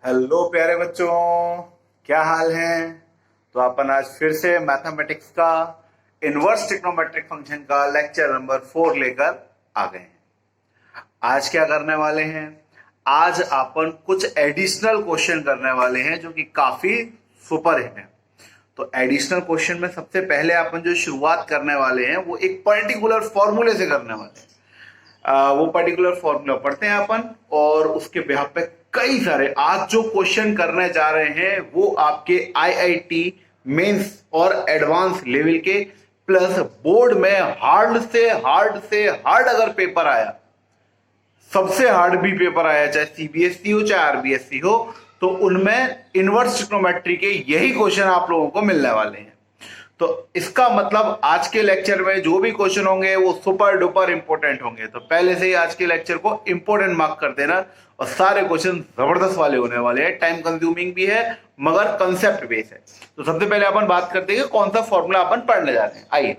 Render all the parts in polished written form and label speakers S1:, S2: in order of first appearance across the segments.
S1: Hello प्यारे बच्चों, क्या हाल है। तो अपन आज फिर से मैथमेटिक्स का इनवर्स ट्रिग्नोमेट्रिक फंक्शन का लेक्चर नंबर 4 लेकर आ गए हैं। आज क्या करने वाले हैं? आज अपन कुछ एडिशनल क्वेश्चन करने वाले हैं जो कि काफी सुपर है। तो एडिशनल क्वेश्चन में सबसे पहले अपन जो शुरुआत करने वाले हैं वो एक पर्टिकुलर फॉर्मूले से करने वाले हैं। वो पर्टिकुलर फॉर्मूला पढ़ते हैं अपन और उसके बिहाफ पे कई सारे आज जो क्वेश्चन करने जा रहे हैं वो आपके आईआईटी मेंस और एडवांस लेवल के प्लस बोर्ड में हार्ड अगर पेपर आया, सबसे हार्ड भी पेपर आया, चाहे सीबीएसई हो चाहे आरबीएसई हो, तो उनमें इनवर्स ट्रिग्नोमेट्री के यही क्वेश्चन आप लोगों को मिलने वाले हैं। तो इसका मतलब आज के लेक्चर में जो भी क्वेश्चन होंगे वो सुपर डुपर इंपॉर्टेंट होंगे। तो पहले से ही आज के लेक्चर को इंपॉर्टेंट मार्क कर देना और सारे क्वेश्चन जबरदस्त वाले होने वाले हैं। टाइम कंज्यूमिंग भी है मगर कंसेप्ट बेस है। तो सबसे पहले अपन बात करते हैं कौन सा फॉर्मूला अपन पढ़ने जा रहे हैं। आइए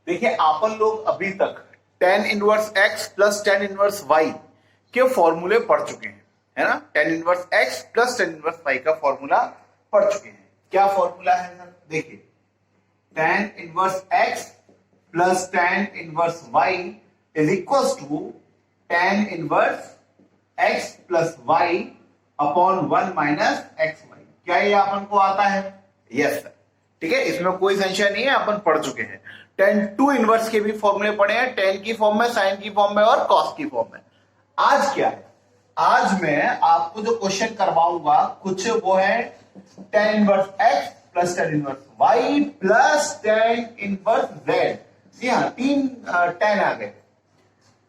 S1: देखिए, अपन लोग अभी तक tan inverse x plus tan inverse y के फॉर्मूले पढ़ चुके हैं, है ना। tan inverse x plus tan inverse y का फॉर्मूला पढ़ चुके हैं। क्या फॉर्मूला है सर? देखिए, tan inverse x plus tan inverse y is equal to tan inverse x plus y upon 1 minus xy। क्या ये अपन को आता है? यस सर, ठीक है, इसमें कोई संशय नहीं है, अपन पढ़ चुके हैं। tan 2 इनवर्स के भी फॉर्मूले पढ़े हैं, tan की फॉर्म में, sin की फॉर्म में और cos की फॉर्म में। आज क्या है? आज मैं आपको जो क्वेश्चन करवाऊंगा कुछ वो है tan inverse x plus tan inverse y plus tan inverse z। जी हाँ, तीन tan आ गए।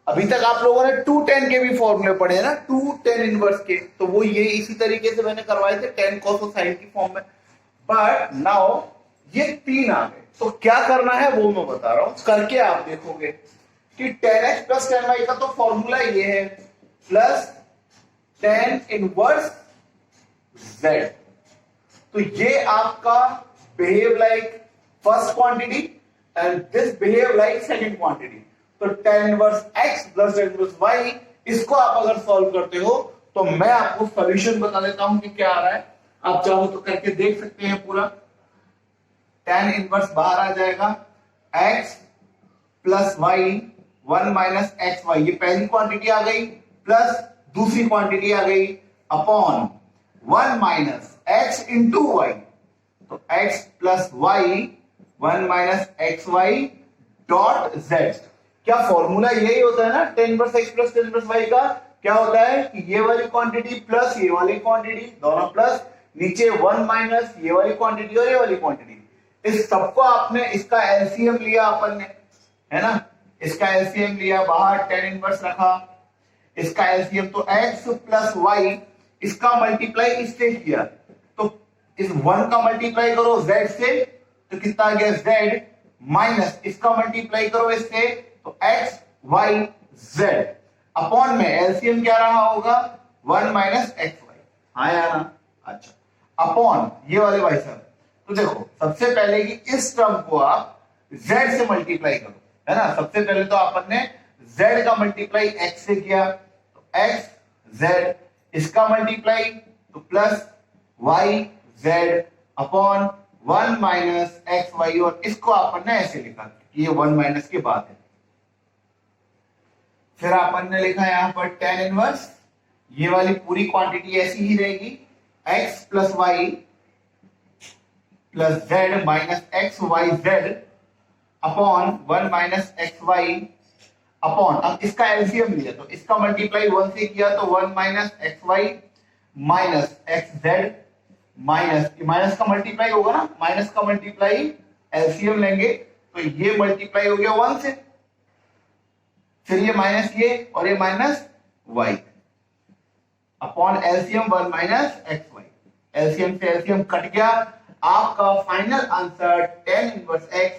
S1: अभी तक आप लोगों ने 2 tan के भी फॉर्मूले पढ़े हैं ना, 2 tan इनवर्स के, तो वो ये इसी तरीके से मैंने करवाए थे tan cos और sin की फॉर्म में। बट नाउ ये तीन आ गए, तो क्या करना है वो मैं बता रहा हूं, करके आप देखोगे कि tan x plus tan y का तो फॉर्मूला ये है प्लस tan इनवर्स z। तो ये आपका behave like first quantity and this behave like second quantity. तो tan inverse x plus tan inverse y, इसको आप अगर सॉल्व करते हो तो मैं आपको सॉल्यूशन बता देता हूं कि क्या आ रहा है। आप चाहो तो करके देख सकते हैं पूरा। tan इनवर्स बाहर आ जाएगा, x plus y 1 minus x y, ये पहली क्वांटिटी आ गई, प्लस दूसरी क्वांटिटी आ गई upon 1 minus x into y. तो x plus y 1 minus x y dot z। क्या फॉर्मूला यही होता है ना, tan inverse x plus tan inverse y का? क्या होता है कि ये वाली क्वांटिटी प्लस ये वाली क्वांटिटी, दोनों प्लस, नीचे 1 माइनस ये वाली क्वांटिटी और ये वाली क्वांटिटी। इस सबको आपने, इसका एलसीएम लिया अपन ने, है ना, इसका एलसीएम लिया, बाहर tan इनवर्स रखा, इसका एलसीएम तो x प्लस y, इसका मल्टीप्लाई इससे किया, तो इस 1 का मल्टीप्लाई करो z से तो कितना आ गया z, माइनस इसका मल्टीप्लाई करो इससे तो x y z, अपॉन में एलसीएम क्या रहा होगा 1 माइनस एक्स वाई। हाँ या ना? अच्छा, अपॉन ये वाले भाई साहब। तो देखो, सबसे पहले कि इस टर्म को आप z से मल्टीप्लाई करो, है ना। सबसे पहले तो आपन ने z का मल्टीप्लाई x से किया, तो x z, इसका मल्टीप्लाई तो plus y z upon 1 minus x y, और इसको आपन ने ऐसे लिखा कि ये 1 माइनस के बाद है। फिर आपन ने लिखा यहां पर tan इनवर्स, ये वाली पूरी क्वांटिटी ऐसी ही रहेगी, x plus y plus z minus x y z upon 1 minus x y upon, अब इसका एलसीएम लिया तो इसका मल्टीप्लाई 1 से किया तो 1 minus x y minus x z, minus का मल्टीप्लाई होगा ना, माइनस का मल्टीप्लाई एलसीएम लेंगे तो ये मल्टीप्लाई हो गया 1 से, फिर ये माइनस ये और ये minus y upon LCM 1 minus x y. LCM से एलसीएम कट गया, आपका final answer tan inverse x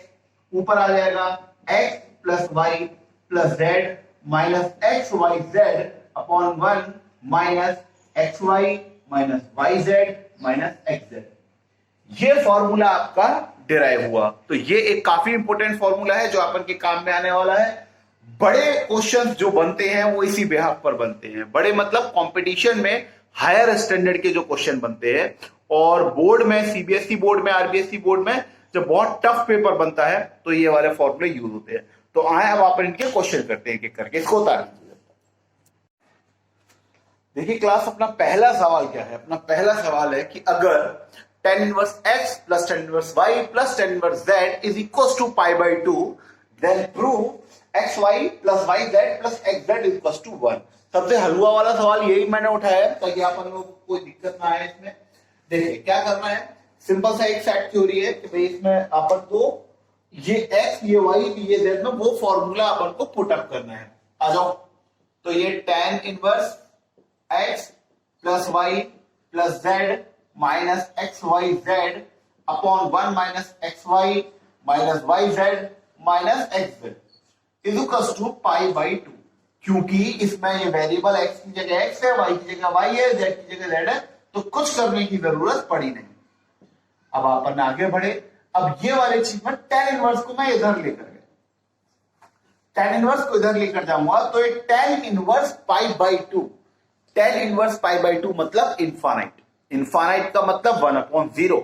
S1: ऊपर आ जाएगा x plus y plus z minus x y z upon 1 minus x y minus y z minus x z. ये formula आपका derive हुआ। तो ये एक काफी इंपॉर्टेंट फॉर्मूला है जो अपन के काम में आने वाला है। बड़े क्वेश्चंस जो बनते हैं वो इसी बेहाफ पर बनते हैं। बड़े मतलब कंपटीशन में हायर स्टैंडर्ड के जो क्वेश्चन बनते हैं, और बोर्ड में, सीबीएसई बोर्ड में, आरबीएसई बोर्ड में जब बहुत टफ पेपर बनता है तो ये वाले फॉर्मूले यूज होते हैं। तो आए अब अपन इनके क्वेश्चन करते हैं एक एक करके, इसको उतार लीजिए। देखिए क्लास, अपना पहला सवाल क्या है? अपना पहला सवाल है कि अगर tan inverse x plus tan inverse y plus tan inverse z is equal to π/2, then prove xy plus yz plus xz is equal to 1। सबसे हलवा वाला सवाल यही मैंने उठाया है ताकि अपन लोगों को कोई दिक्कत ना आए इसमें। देखिए क्या करना है, सिंपल सा एक सेट थ्योरी है कि भाई इसमें अपन को ये x, ये y, ये z में वो फॉर्मूला अपन को पुट अप करना है। आ जाओ। तो ये tan inverse x plus y plus z minus xyz upon 1 minus xy minus yz minus xz is equal to π/2। क्योंकि इसमें ये वेरिएबल x की जगह x है, y की जगह y है, z की जगह z है, तो कुछ करने की जरूरत पड़ी नहीं। अब अपन आगे बढ़े। अब ये वाले चीज में tan इनवर्स को मैं इधर लेकर गया, tan इनवर्स को इधर लेकर जाऊंगा तो ये tan इनवर्स π/2, tan इनवर्स π/2 मतलब इनफाइनाइट। इनफाइनाइट का मतलब 1/0।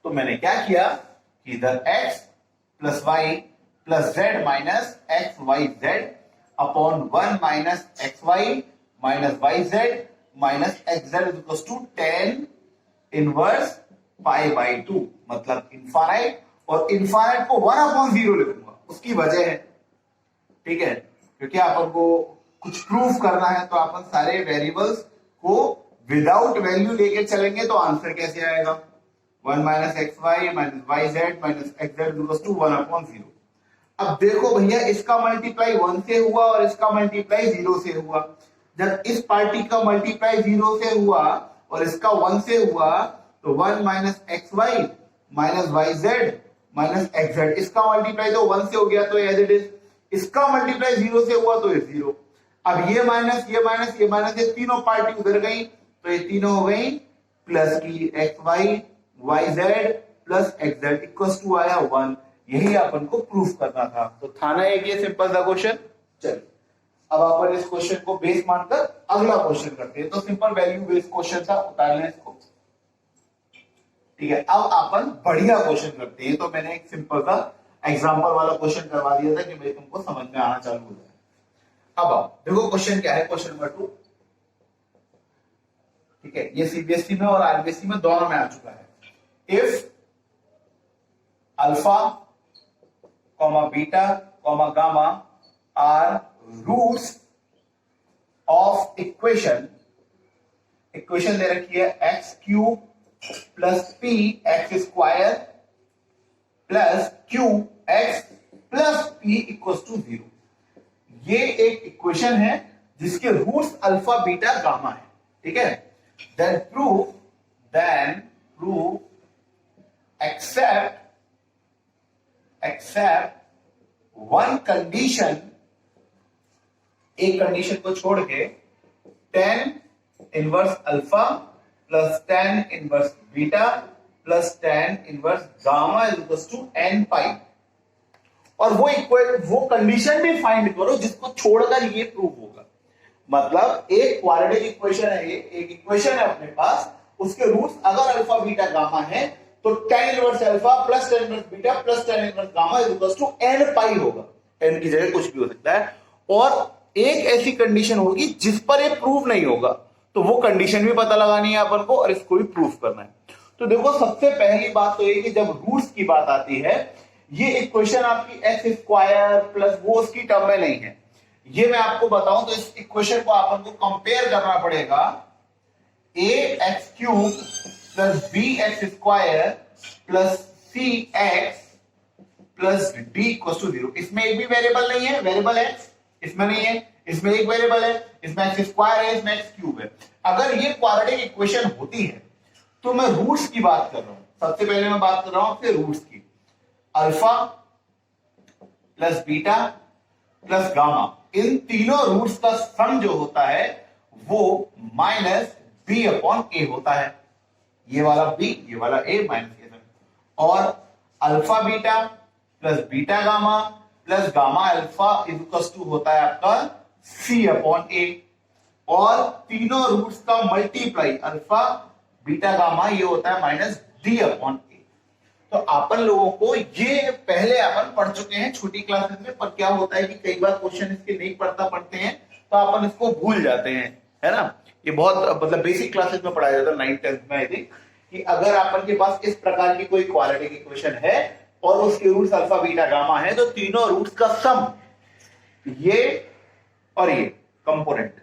S1: तो मैंने क्या किया कि इधर x plus y plus z minus x y z upon 1 minus x y minus y z minus x z equal to tan inverse π/2 मतलब इनफाइनाइट, और इनफाइनाइट को 1/0 लिखूंगा। उसकी वजह है, ठीक है, क्योंकि अपन को कुछ प्रूफ करना है तो अपन सारे वेरिएबल्स को विदाउट वैल्यू लेके चलेंगे तो आंसर कैसे आएगा? 1 minus x y minus y z minus x z equal to 1/0। अब देखो भैया, इसका मल्टीप्लाई 1 से हुआ और इसका मल्टीप्लाई 0 से हुआ। जब इस पार्टी का मल्टीप्लाई 0 से हुआ और इसका 1 से हुआ तो 1 minus x y minus y z minus x z, इसका मल्टीप्लाई तो 1 से हो गया तो एज इट इज, इसका मल्टीप्लाई 0 से हुआ तो ये 0। अब ये माइनस ये माइनस ये माइनस, ये तीनों पार्टी उधर गई तो ये तीनों हो गई प्लस की x y y z plus x z equal to आया 1। यही अपन को प्रूफ करना था। तो था ना एक ये सिंपल सा क्वेश्चन। चलिए अब अपन इस क्वेश्चन को बेस मानकर अगला क्वेश्चन करते हैं। तो सिंपल वैल्यू बेस्ड क्वेश्चन था, उतार लें इसको। ठीक है, अब अपन बढ़िया क्वेश्चन करते हैं। तो मैंने एक सिंपल सा एग्जांपल वाला क्वेश्चन करवा दिया था कि भाई तुमको समझ में आना चालू हो जाए। अब आओ देखो क्वेश्चन क्या है, क्वेश्चन नंबर 2। ठीक है, ये सीबीएसई में और आरबीएसई में दोनों में आ चुका है। If alpha comma beta comma gamma are roots of equation, equation दे रखी है x cube plus p x square plus q x plus p equal to 0। ये एक इक्वेशन है जिसके रूट्स अल्फा बीटा गामा है। ठीक है, then prove except one condition, एक कंडीशन को छोड़ के tan inverse alpha plus tan inverse beta plus tan inverse gamma is equal to n pi. और वो कंडीशन भी फाइंड करो जिसको छोड़कर ये प्रूव होगा। मतलब एक क्वाड्रेटिक इक्वेशन है, ये एक इक्वेशन है अपने पास, उसके रूट्स अगर अल्फा बीटा गामा है तो tan inverse alpha plus tan inverse beta plus tan inverse gamma is equal to n pi होगा। n की जगह कुछ भी हो सकता है। और एक ऐसी कंडीशन होगी जिस पर ये प्रूफ नहीं होगा, तो वो कंडीशन भी पता लगानी है अपन को और इसको भी प्रूफ करना है। तो देखो सबसे पहली बात तो ये कि जब रूट्स की बात आती है, ये इक्वेशन आपकी एक्स स्क्वायर प्लस वो उसकी टर्म में नहीं है। ये मैं आपको बताऊं तो इस इक्वेशन को अपन को कंपेयर करना पड़ेगा a x cube plus b x square plus c x plus d equal to 0। इसमें एक भी वेरिएबल नहीं है, वेरिएबल एक्स इसमें नहीं है, इसमें एक वेरिएबल है, इसमें एक्स स्क्वायर है, इसमें एक्स क्यूब है। अगर ये क्वाड्रेटिक इक्वेशन होती है तो मैं रूट्स की बात कर रहा हूं। सबसे पहले मैं बात कर रहा हूं आपसे रूट्स की। Alpha plus beta plus gamma, इन तीनों रूट्स का सम जो होता है वो माइनस बी अपॉन ए होता है। ये वाला बी, ये वाला ए, माइनस ए। और alpha beta plus beta gamma plus gamma alpha equal to होता है आपका सी अपॉन ए। और तीनों रूट्स का मल्टीप्लाई अल्फा बीटा गामा ये होता है माइनस डी अपॉन ए। तो अपन लोगों को ये पहले अपन पढ़ चुके हैं छोटी क्लासेस में, पर क्या होता है कि कई बार क्वेश्चन इसके नहीं पढ़ते हैं तो अपन इसको भूल जाते हैं, है ना। ये बहुत मतलब बेसिक क्लासेस में पढ़ाया जाता है 9th 10th में आई थिंक, कि अगर अपन के पास इस प्रकार की कोई क्वाड्रेटिक इक्वेशन है और उसके रूट्स अल्फा बीटा गामा है तो तीनों रूट्स का सम ये और ये कंपोनेंट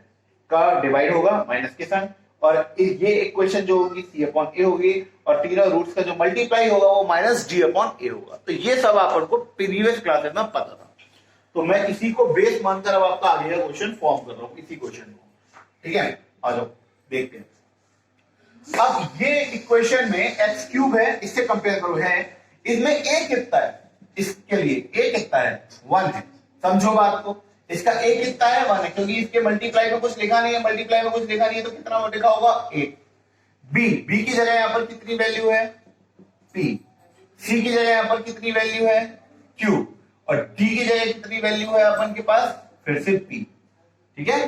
S1: का डिवाइड होगा माइनस के साथ, और ये इक्वेशन जो होगी सी अपॉन ए होगी और तीनों रूट्स का जो मल्टीप्लाई होगा वो माइनस डी अपॉन ए होगा। तो ये सब अपन को प्रीवियस क्लासेस में पता था, तो मैं इसी को बेस मानकर अब आपका आगे का क्वेश्चन फॉर्म कर रहा हूं, इसी क्वेश्चन को। ठीक है, आ जाओ देखते हैं। अब ये इक्वेशन में एक्स क्यूब है, इससे कंपेयर करो, है इसमें ए कितना है, इसके लिए ए कितना है 1 है, समझो बात को। इसका ए कितना है 1 है, क्योंकि इसके मल्टीप्लाई में कुछ लिखा नहीं है, मल्टीप्लाई में कुछ लिखा नहीं है तो कितना लिखा होगा 8। बी की जगह यहां पर कितनी वैल्यू है पी, सी की जगह यहां पर कितनी वैल्यू है क्यू, और डी की जगह कितनी वैल्यू है अपन के पास फिर से पी। ठीक है,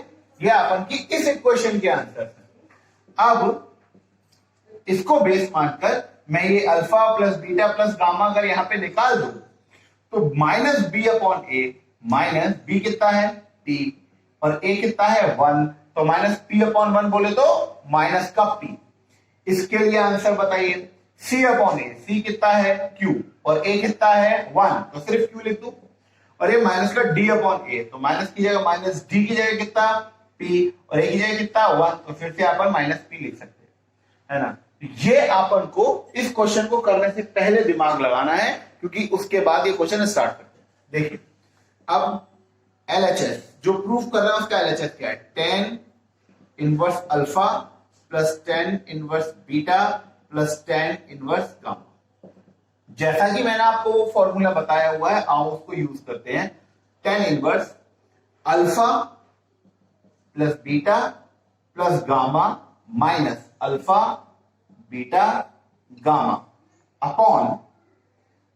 S1: यह अपन की इस इक्वेशन के आंसर है। अब इसको बेस मानकर मैं ये alpha plus beta plus gamma अगर यहां पे निकाल दूं तो minus B upon a, minus B कितना है टी और ए कितना है 1, तो माइनस पी अपॉन 1 बोले तो माइनस का पी। इसके लिए आंसर बताइए, सी अपॉन ए, सी कितना है क्यू और ए कितना है 1, तो सिर्फ क्यू लिख दूं, और ये माइनस का डी अपॉन ए, तो माइनस की जगह माइनस डी की जगह कितना पी और ए की जगह कितना 1, तो फिर से अपन माइनस पी लिख सकते हैं, है ना। ये अपन को इस क्वेश्चन को करने से पहले दिमाग लगाना है, क्योंकि उसके बाद ये क्वेश्चन स्टार्ट करते हैं। देखिए अब एलएचएस जो प्रूफ कर रहा है उसका एलएचएस क्या है, tan inverse alpha plus tan inverse beta plus tan inverse gamma. जैसा कि मैंने आपको वो फॉर्मूला बताया हुआ है, आओ उसको यूज करते हैं। tan inverse alpha plus beta plus gamma minus alpha beta gamma upon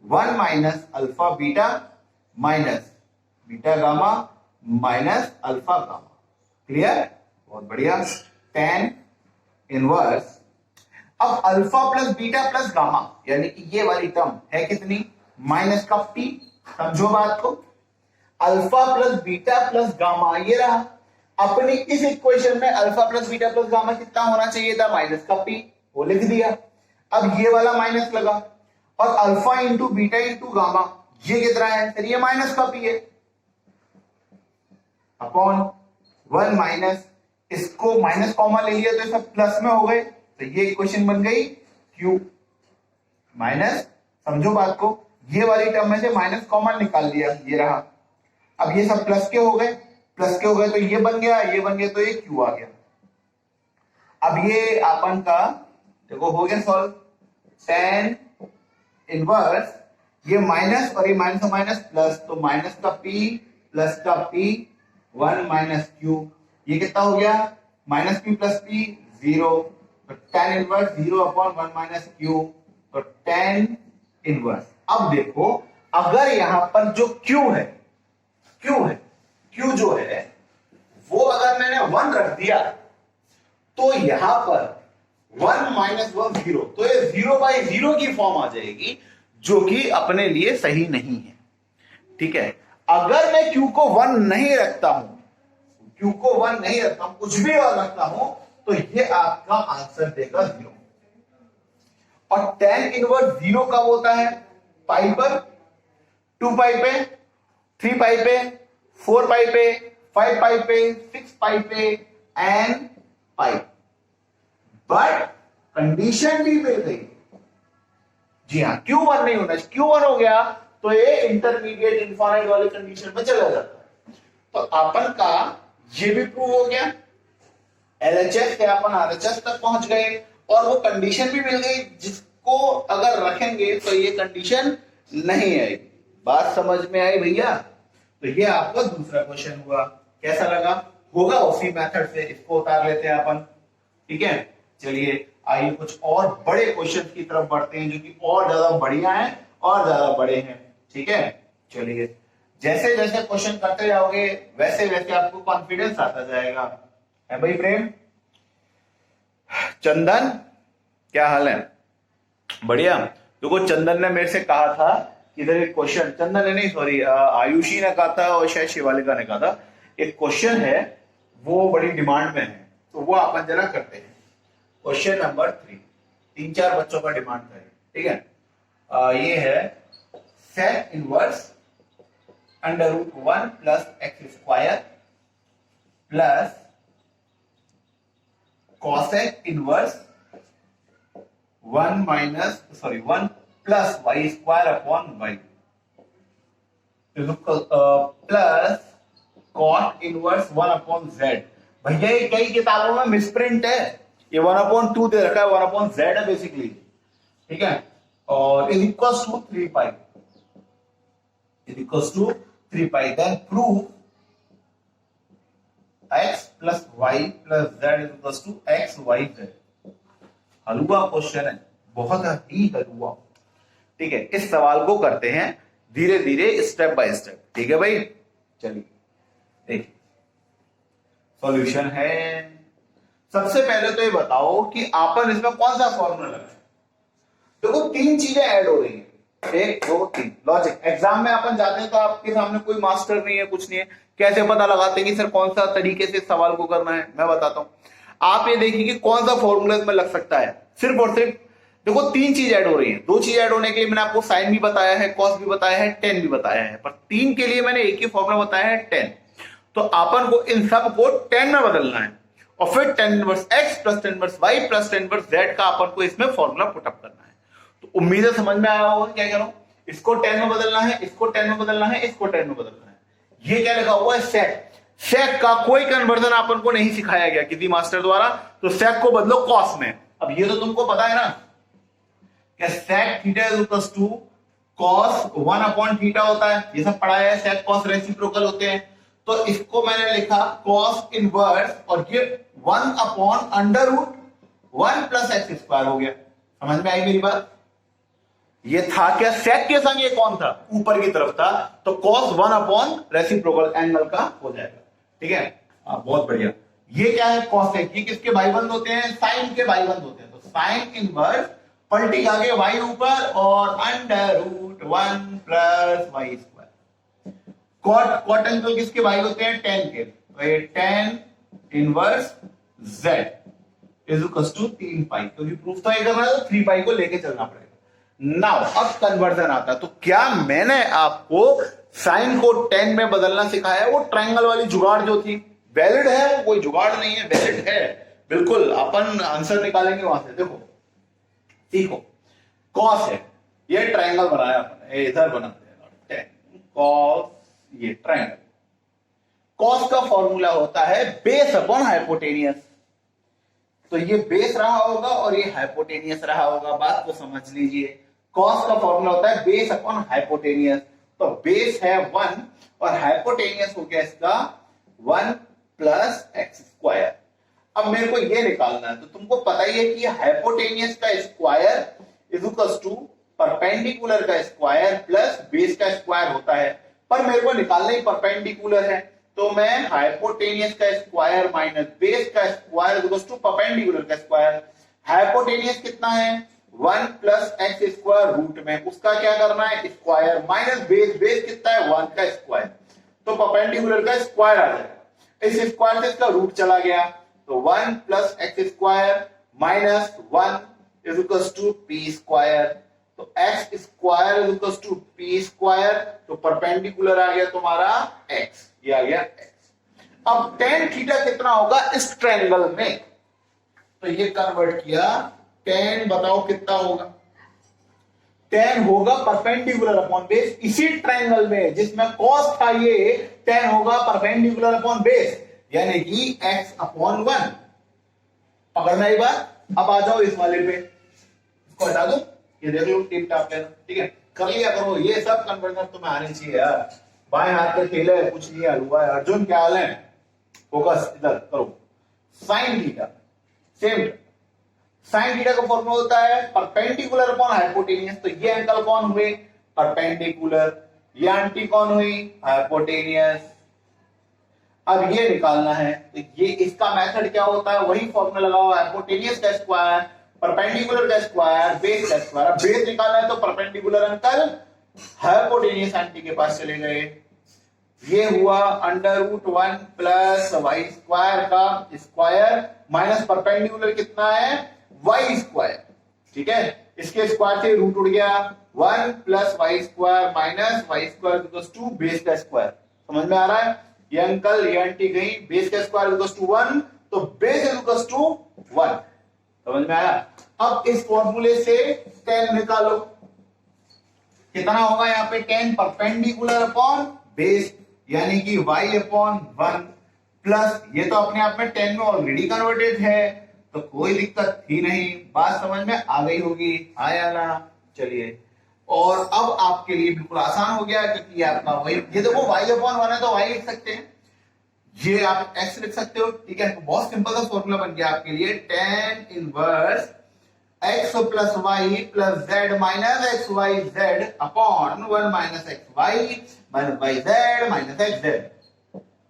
S1: 1 minus alpha beta minus beta gamma minus alpha gamma. Clear, बहुत बढ़िया। tan इनवर्स, अब alpha plus beta plus gamma यानी कि ये वाली टर्म है कितनी माइनस का p, समझो बात को। Alpha plus beta plus gamma ये रहा, अपनी इस इक्वेशन में alpha plus beta plus gamma कितना होना चाहिए था माइनस का p, वो लिख दिया। अब ये वाला माइनस लगा और alpha into beta into gamma ये कितना है, फिर ये माइनस का p है अपॉन 1 माइनस, इसको माइनस कॉमा ले लिया तो सब प्लस में हो गए, तो ये इक्वेशन बन गई q माइनस, समझो बात को, ये वाली टर्म में से माइनस कॉमन निकाल लिया, ये रहा। अब ये सब प्लस के हो गए, प्लस के हो गए तो ये बन गया, ये बन गया तो ये q आ गया। अब ये अपन का देखो हो गया सॉल्व, tan इनवर्स ये माइनस और ये माइनस और माइनस प्लस, तो माइनस का p प्लस का p 1 माइनस q, ये कितना हो गया माइनस p प्लस p 0, तो tan inverse 0 upon 1 minus q, तो tan इनवर्स। अब देखो अगर यहां पर जो q है q जो है वो अगर मैंने 1 रख दिया तो यहां पर 1 माइनस 1 0, तो ये 0/0 की फॉर्म आ जाएगी जो कि अपने लिए सही नहीं है। ठीक है, अगर मैं q को 1 नहीं रखता हूं, कुछ भी और रखता हूं, तो ये आपका आंसर देगा 0। और tan इनवर्स 0 कब होता है, पाई पर, 2 पाई पे, 3 पाई पे, 4 पाई पे, 5 पाई पे, 6 पाई पे एंड पाई। बट कंडीशन भी मिल गई, जी हाँ, Q1 नहीं होना, Q1 हो गया तो ये इंटरमीडिएट इनफाइनाइट वाली कंडीशन में चला जाता है। तो अपन का ये भी प्रूव हो गया, एलएचएस से अपन आरएचएस तक पहुंच गए और वो कंडीशन भी मिल गई जिसको अगर रखेंगे तो ये कंडीशन नहीं आएगी। बात समझ में आई भैया? तो ये आपका दूसरा क्वेश्चन हुआ, कैसा लगा? होगा उसी मेथड से, इसको उतार लेते हैं अपन। ठीक है, चलिए आइए कुछ और बड़े क्वेश्चन की तरफ बढ़ते हैं जो कि और ज्यादा बढ़िया हैं और ज्यादा बड़े हैं। ठीक है, चलिए जैसे जैसे क्वेश्चन करते जाओगे वैसे वैसे आपको कॉन्फिडेंस आता जाएगा। है भाई प्रेम? चंदन, क्या हाल है? बढ़िया। देखो चंदन ने मेरे से कहा था कि इधर एक क्वेश्चन, चंदन ने नहीं सॉरी आयुषी ने कहा था और शायद शिवालिका ने कहा था, एक क्वेश्चन है वो बड़ी डिमांड में है, तो वो अपन जरा करते हैं। क्वेश्चन नंबर 3, 3-4 बच्चों का डिमांड था, ठीक है। ये है sec inverse √1 plus x square plus cosec inverse 1 plus y square upon y plus cot inverse 1 upon z. भैया ये कई किताबों में मिसप्रिंट है, ये 1/2 दे रखा है, 1/z है बेसिकली, ठीक है। और is equals to 3 pi, is equals to 3 pi. Then prove x plus y plus z is equals to x y z। हलवा क्वेश्चन है, बहुत ही हलवा, ठीक है। इस सवाल को करते हैं धीरे धीरे, स्टेप बाय स्टेप, ठीक है भाई। चलिए देखिए सॉल्यूशन है। सबसे पहले तो ये बताओ कि आपन इसमें कौन सा फॉर्मूला लगा है। देखो 3 चीजें ऐड हो रही हैं, 1 2 3। लॉजिक, एग्जाम में अपन जाते हैं तो आपके सामने कोई मास्टर नहीं है, कुछ नहीं है, कैसे पता लगाते हैं कि सर कौन सा तरीके से सवाल को करना है? मैं बताता हूं। आप ये देखिए कि कौन सा फॉर्मूला इसमें लग सकता है। सिर्फ और सिर्फ देखो 3 चीज ऐड हो रही है। 2 चीज ऐड होने के लिए मैंने आपको साइन भी बताया है, कॉस भी बताया है, टेन भी बताया है, पर 3 के लिए मैंने एक ही फॉर्मूला बताया है, टेन। तो अपन को इन सब को 10 में बदलना है और फिर tan inverse x plus tan inverse y plus tan inverse z का अपन को इसमें फॉर्मूला पुटअप करना है। तो उम्मीद है समझ में आया होगा क्या कह रहा हूं। इसको 10 में बदलना है, इसको 10 में बदलना है, इसको 10 में बदलना है। ये क्या लिखा हुआ है? सेक। सेक का कोई कन्वर्जन अपन को नहीं सिखाया गया किसी मास्टर द्वारा, तो सेक को बदलो कॉस में। अब ये तो तुमको पता है ना कि sec theta is equal to cos 1 upon theta होता है, ये सब पढ़ाया है। सेक कॉस रेसिप्रोकल होते हैं, तो इसको मैंने लिखा कॉस इनवर्स और ये 1 अपॉन √1 प्लस एक्स स्क्वायर हो गया। समझ में आई मेरी बात? ये था क्या? सेक के संग ये कौन था? ऊपर की तरफ था, तो कॉस 1 अपॉन रेसिप्रोकल एंगल का हो जाएगा, ठीक है। बहुत बढ़िया। ये क्या है? कॉसेक। ये किसके भाईबंद होते हैं? साइन के भाईबंद होते हैं। तो साइन इनवर्स पलटी आगे वाई ऊपर और √1 plus y square. Cot angle किसके भाई होते हैं? टेन के। तो ये tan inverse z is equal to 3 pi, क्योंकि प्रूफ तो ये करना है तो 3 पाई को लेके चलना पड़ेगा। नाउ अब कन्वर्जन आता है। तो क्या मैंने आपको साइन को 10 में बदलना सिखाया है? वो ट्रायंगल वाली जुगाड़ जो थी, वैलिड है, कोई जुगाड़ नहीं है, वैलिड है बिल्कुल। अपन आंसर निकालेंगे वहां से। देखो सीखो, कॉस है, ये ट्रायंगल बनाया अपन, इधर बनाते हैं कॉस, ये ट्रायंगल। कॉस का फॉर्मूला होता है बेस अपॉन हाइपोटेनियस। तो ये बेस रहा होगा और ये हाइपोटेनियस रहा होगा, बात को समझ लीजिए। कॉस का फॉर्मूला होता है बेस अपॉन हाइपोटेनियस। तो बेस है 1 और हाइपोटेनियस हो गया इसका 1 प्लस एक्स स्क्वायर। अब मेरे को ये निकालना है, तो तुमको पता ही है कि हाइपोटेनियस का square is equal to perpendicular का स्क्वायर प्लस बेस का स्क्वायर होता है, पर मेरे को निकालना ही परपेंडिकुलर है। तो मैं हाइपोटेनियस का स्क्वायर माइनस बेस का square is equal to perpendicular का स्क्वायर। हाइपोटेनियस कितना है? 1 प्लस एक्स स्क्वायर रूट में, उसका क्या करना है? स्क्वायर माइनस बेस, बेस कितना है? 1 का स्क्वायर। तो परपेंडिकुलर का स्क्वायर आ जाएगा। इस स्क्वायर से इसका रूट चला गया, तो 1 plus x square minus 1 is equal to p square. तो x square is equal to p square. तो परपेंडिकुलर आ गया तुम्हारा एक्स, ये आ गया एक्स। अब tan थीटा कितना होगा इस ट्रायंगल में? तो ये कन्वर्ट किया, tan बताओ कितना होगा? tan होगा परपेंडिकुलर अपॉन बेस। इसी ट्रायंगल में जिसमें cos था ये, tan होगा परपेंडिकुलर अपॉन बेस, यानी कि x अपॉन 1। पकड़ना ये बात। अब आ जाओ इस वाले पे, इसको हटा दो, ये देख लो टिप टाप लेना, ठीक है। कर लिया करो, ये सब कन्वर्जन तुम्हें आनी चाहिए यार। बाएं हाथ के खेल है, कुछ नहीं हलवा है। अर्जुन क्या हाल है? फोकस इधर करो। Sine theta same, sine theta का फॉर्मूला होता है परपेंडिकुलर अपॉन हाइपोटेनियस। तो ये एंगल कौन हुए? परपेंडिकुलर। ये आंटी कौन हुई? हाइपोटेनियस। अब ये निकालना है, तो ये इसका मेथड क्या होता है, वही फॉर्मूला लगाओ, हाइपोटेनियस का स्क्वायर, परपेंडिकुलर का स्क्वायर, बेस का स्क्वायर। अब बेस निकालना है तो परपेंडिकुलर अंकल हाइपोटेनियस आंटी के पास चले गए, ये हुआ √1 प्लस वाई स्क्वायर का स्क्वायर माइनस परपेंडिकुलर कितना है वाई स्क्वायर, ठीक है, इसके स्क्वायर से रूट उड़ गया, 1 plus y square minus y square equals to base का स्क्वायर। समझ में आ रहा है, ये अंकल ये आंटी गई, बेस का स्क्वायर इक्वल्स टू 1, तो बेस इक्वल्स टू 1। समझ में आया। अब इस फॉर्मूले से tan निकालो, कितना होगा यहाँ पे, tan परपेंडिकुलर अपॉन बेस यानी कि y अपॉन 1 प्लस, ये तो अपने आप में tan में ऑलरेडी कन्वर्टेड है तो कोई दिक्कत ही नहीं, बात समझ में आ गई होगी, आया ना। चलिए, और अब आपके लिए बिल्कुल आसान हो गया क्योंकि आपका वही, ये देखो y अपॉन 1 है तो y लिख सकते हैं, ये आप x लिख सकते हो, ठीक है। तो बहुत सिंपल सा फॉर्मूला बन गया आपके लिए, tan inverse x plus y plus z minus x y z upon 1 minus x y minus y z minus x z,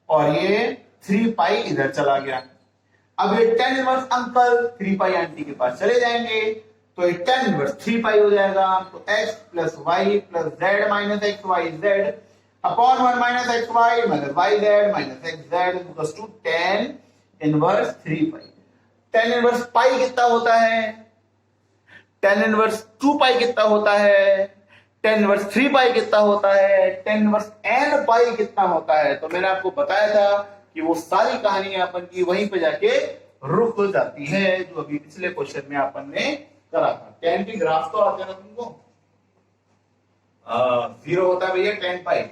S1: और ये 3 पाई इधर चला गया। अब ये tan इनवर्स अंकल 3 पाई आंटी के पास चले जाएंगे, तो ये tan इनवर्स 3 पाई हो जाएगा, तो x plus y plus z minus x y z upon 1 minus x y minus y z minus x z equals to tan inverse 3 पाई। tan इनवर्स पाई कितना होता है, tan इनवर्स 2 पाई कितना होता है, tan इनवर्स 3 पाई कितना होता है, tan इनवर्स n पाई कितना होता है। तो मैंने आपको बताया था कि वो सारी कहानी अपन की वहीं पे जाके रुक जाती है जो अभी पिछले क्वेश्चन में अपन ने करा था। tan की ग्राफ तो आते ना तुमको, 0 होता है भैया tan पाई,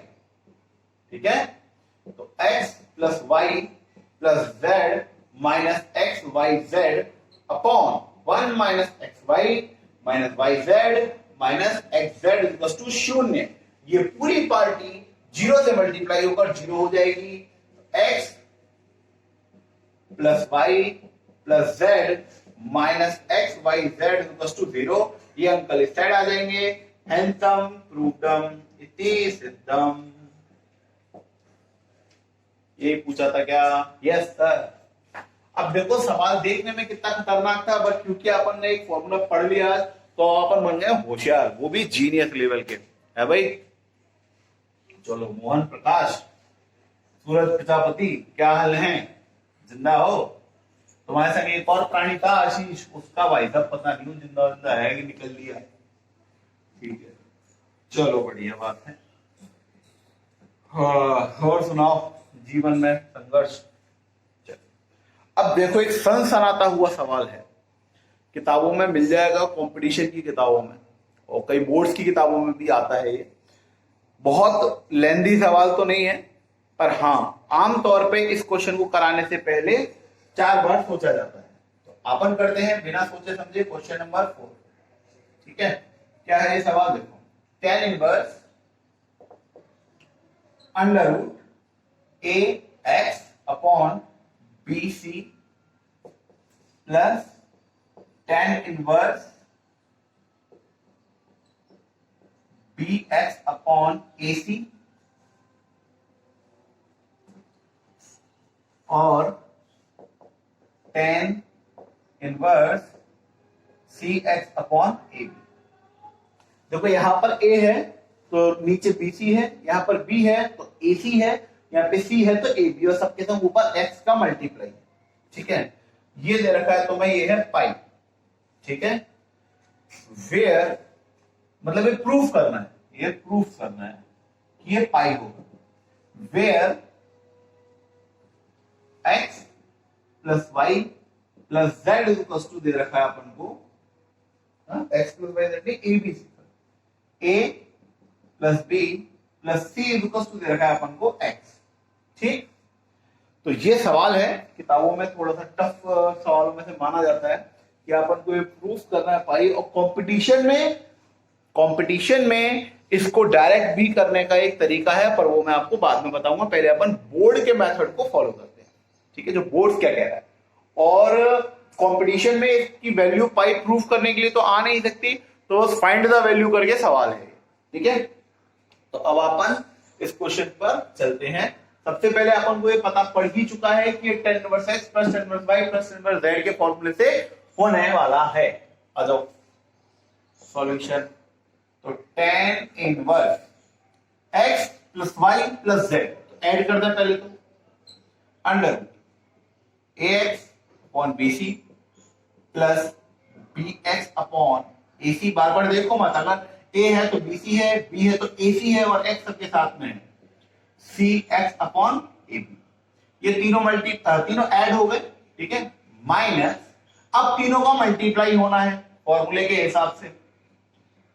S1: ठीक है। तो x plus y plus z minus x y z upon 1 minus x y minus y z minus x z equals to 0। ये पूरी पार्टी 0 से मल्टीप्लाई होकर 0 हो जाएगी, x plus y plus z minus x y z equals to 0। ये uncle इस side आ जाएंगे, handsome प्रूवडम इति सिद्धम। ये पूछा था क्या, यस सर। अब देखो सवाल देखने में कितना खतरनाक था, बट क्योंकि अपन ने एक फॉर्मूला पढ़ लिया तो अपन बन गए होशियार, वो भी जीनियस लेवल के है भाई। चलो, मोहन प्रकाश, सूरज प्रजापति, क्या हाल है, जिंदा हो। तुम्हारे संग एक और प्राणी था आशीष, उसका भाई साहब पता नहीं जिंदा जिंदा है कि निकल लिया, ठीक है। चलो बढ़िया बात है। हाँ, और सुनाओ, जीवन में संघर्ष। अब देखो, एक सनसनाता हुआ सवाल है, किताबों में मिल जाएगा, कंपटीशन की किताबों में और कई बोर्ड्स की किताबों में भी आता है। ये बहुत लेंदी सवाल तो नहीं है, पर हाँ आमतौर पे इस क्वेश्चन को कराने से पहले 4 बार सोचा जाता है। तो अपन करते हैं बिना सोचे समझे क्वेश्चन नंबर 4, ठीक है। क्या है ये सवाल, देखो, tan inverse under root ax upon bc plus tan inverse bx upon ac और tan inverse cx upon ab। देखो यहां पर a है तो नीचे bc है, यहां पर b है तो ac है, यहाँ पे c है तो ab, और सबके संग ऊपर x का मल्टीप्लाई, ठीक है। ये दे रखा है तो मैं, ये है पाई, ठीक है। वेयर मतलब ये प्रूफ करना है, ये प्रूफ करना है कि ये पाई होगा, where x plus y plus z equals to दे रखा है अपन को, x plus y z a b c, a plus b plus c equals to दे रखा है अपन को x, ठीक। तो ये सवाल है, किताबों में थोड़ा सा टफ सवालों में से माना जाता है कि अपन को ये प्रूफ करना है पाई, और कंपटीशन में इसको डायरेक्ट भी करने का एक तरीका है, पर वो मैं आपको बाद में बताऊंगा। पहले अपन बोर्ड के मेथड को फॉलो करते हैं, ठीक है, जो बोर्ड क्या कह रहा है। और कंपटीशन में इसकी वैल्यू पाई प्रूफ करने के लिए तो आ नहीं सकती, तो फाइंड द वैल्यू करके सवाल है, ठीक है। तो अब अपन इस क्वेश्चन पर चलते हैं सबसे पहले अपन को ये पता पड़ ही चुका है कि tan inverse x plus tan inverse y plus tan inverse z के फॉर्मूले से होने वाला है। आ जाओ सॉल्यूशन। तो tan inverse x plus y plus z, तो ऐड कर दे पहले तो under ax upon bc plus bx upon ac। बार बार देखो मत, अगर a है तो bc है, b है तो ac है और x सबके साथ में है, cx अपॉन ab। ये तीनों ऐड हो गए, ठीक है, माइनस अब तीनों का मल्टीप्लाई होना है फॉर्मूले के हिसाब से।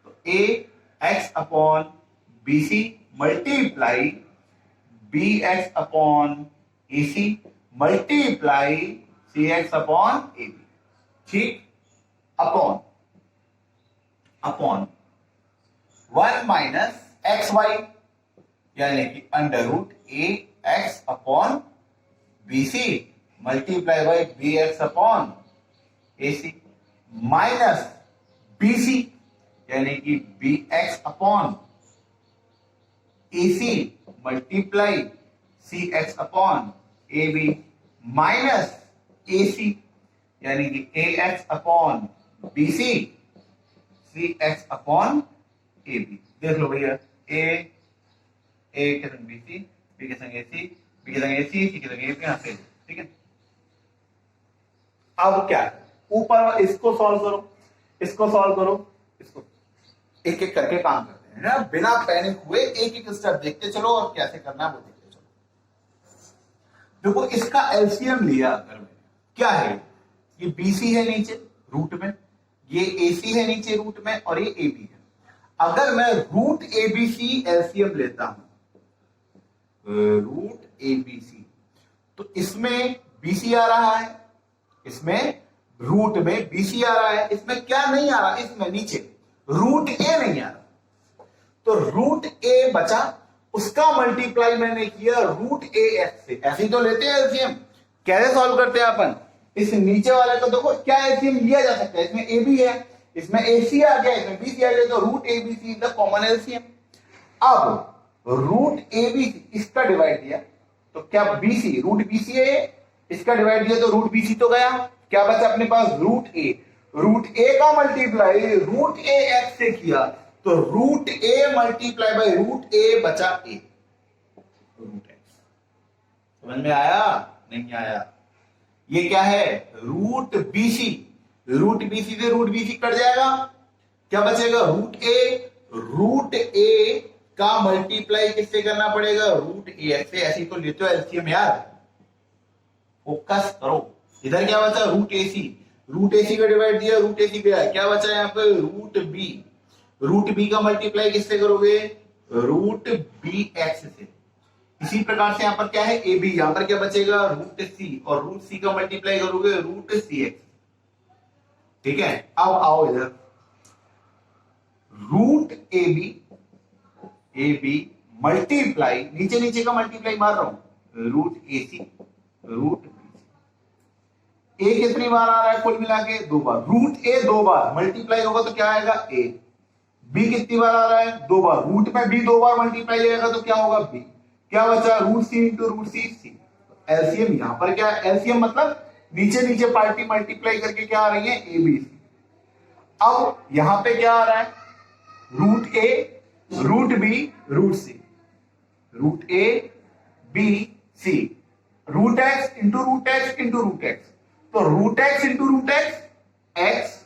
S1: तो ax upon bc multiply bx upon ac multiply cx upon ab, ठीक, अपॉन 1 माइनस एक्स वाई यानी कि under root a x upon b c multiply by b x upon a c minus b c यानी कि b x upon a c multiply c x upon a b minus a c यानी कि a x upon b c c x upon a b. देख लो भैया, ए के संग B C, B के संग ए सी, बी के संग ए सी, सी के संग ए बी, यहाँ से, ठीक है। अब क्या है, ऊपर इसको सॉल्व करो, इसको सॉल्व करो, इसको एक एक करके काम करते हैं ना, बिना पैनिक हुए एक एक स्टेप देखते चलो और कैसे करना है वो देखते चलो। देखो इसका एलसीएम लिया अगर मैंने, क्या है, ये बीसी है नीचे रूट में, ये एसी है नीचे रूट में और ये एबी है। अगर मैं रूट एबीसी एलसीएम लेता हूं, रूट एबीसी, तो इसमें बीसी आ रहा है, इसमें रूट में बीसी आ रहा है, इसमें क्या नहीं आ रहा, इसमें नीचे रूट ए नहीं आ रहा, तो रूट ए बचा, उसका मल्टीप्लाई मैंने किया रूट ए एक्स से। ऐसे ही तो लेते हैं एलसीएम, कैसे सॉल्व करते हैं अपन, इस नीचे वाले को देखो क्या एलसीएम लिया जा सकता है, इसमें ए बी है, इसमें एसी आ गया, इसमें बीसी आ गया, तो root a b c the common LCM. अब रूट ए बी सी इसका डिवाइड दिया तो क्या बीसी, रूट बीसी है, इसका डिवाइड दिया तो रूट बीसी तो गया, क्या बचा अपने पास रूट ए, रूट ए का मल्टीप्लाई रूट ए एक्स से किया तो root a multiply by root a बचा ए, रूट एक्स। समझ में आया नहीं आया? ये क्या है, रूट बीसी, रूट बीसी से रूट बीसी कट जाएगा, क्या बचेगा रूट ए का मल्टीप्लाई किससे करना पड़ेगा, रूट ए एक्स से। ऐसी तो लेते हो एलसीएम यार, फोकस करो। इधर क्या बचा, रूट एसी का डिवाइड दिया, रूट एसी गया, क्या बचा यहाँ पे रूट बी का मल्टीप्लाई किससे करोगे, रूट बी एक्स से। इसी प्रकार से यहां पर क्या है, ए बी, यहां पर क्या बचेगा रूट सी, और रूट सी का मल्टीप्लाई करोगे रूट सी एक्स, ठीक है। अब आओ इधर, रूट ए बी मल्टीप्लाई, नीचे नीचे का मल्टीप्लाई मार रहा हूं, रूट ए सी रूट बी। ए कितनी बार आ रहा है कुल मिला के, 2 बार, रूट ए 2 बार मल्टीप्लाई होगा तो क्या आएगा ए। बी कितनी बार आ रहा है, 2 बार, रूट में बी 2 बार मल्टीप्लाई आएगा तो क्या होगा बी, क्या बचा root c into root c, सी। एलसीएम यहां पर क्या है, एलसीएम मतलब नीचे नीचे पार्टी मल्टीप्लाई करके क्या आ रही है, ए बी सी। अब यहां पे क्या आ रहा है, root a root b root c, root a b c, root x into root x into root x, तो root x into root x x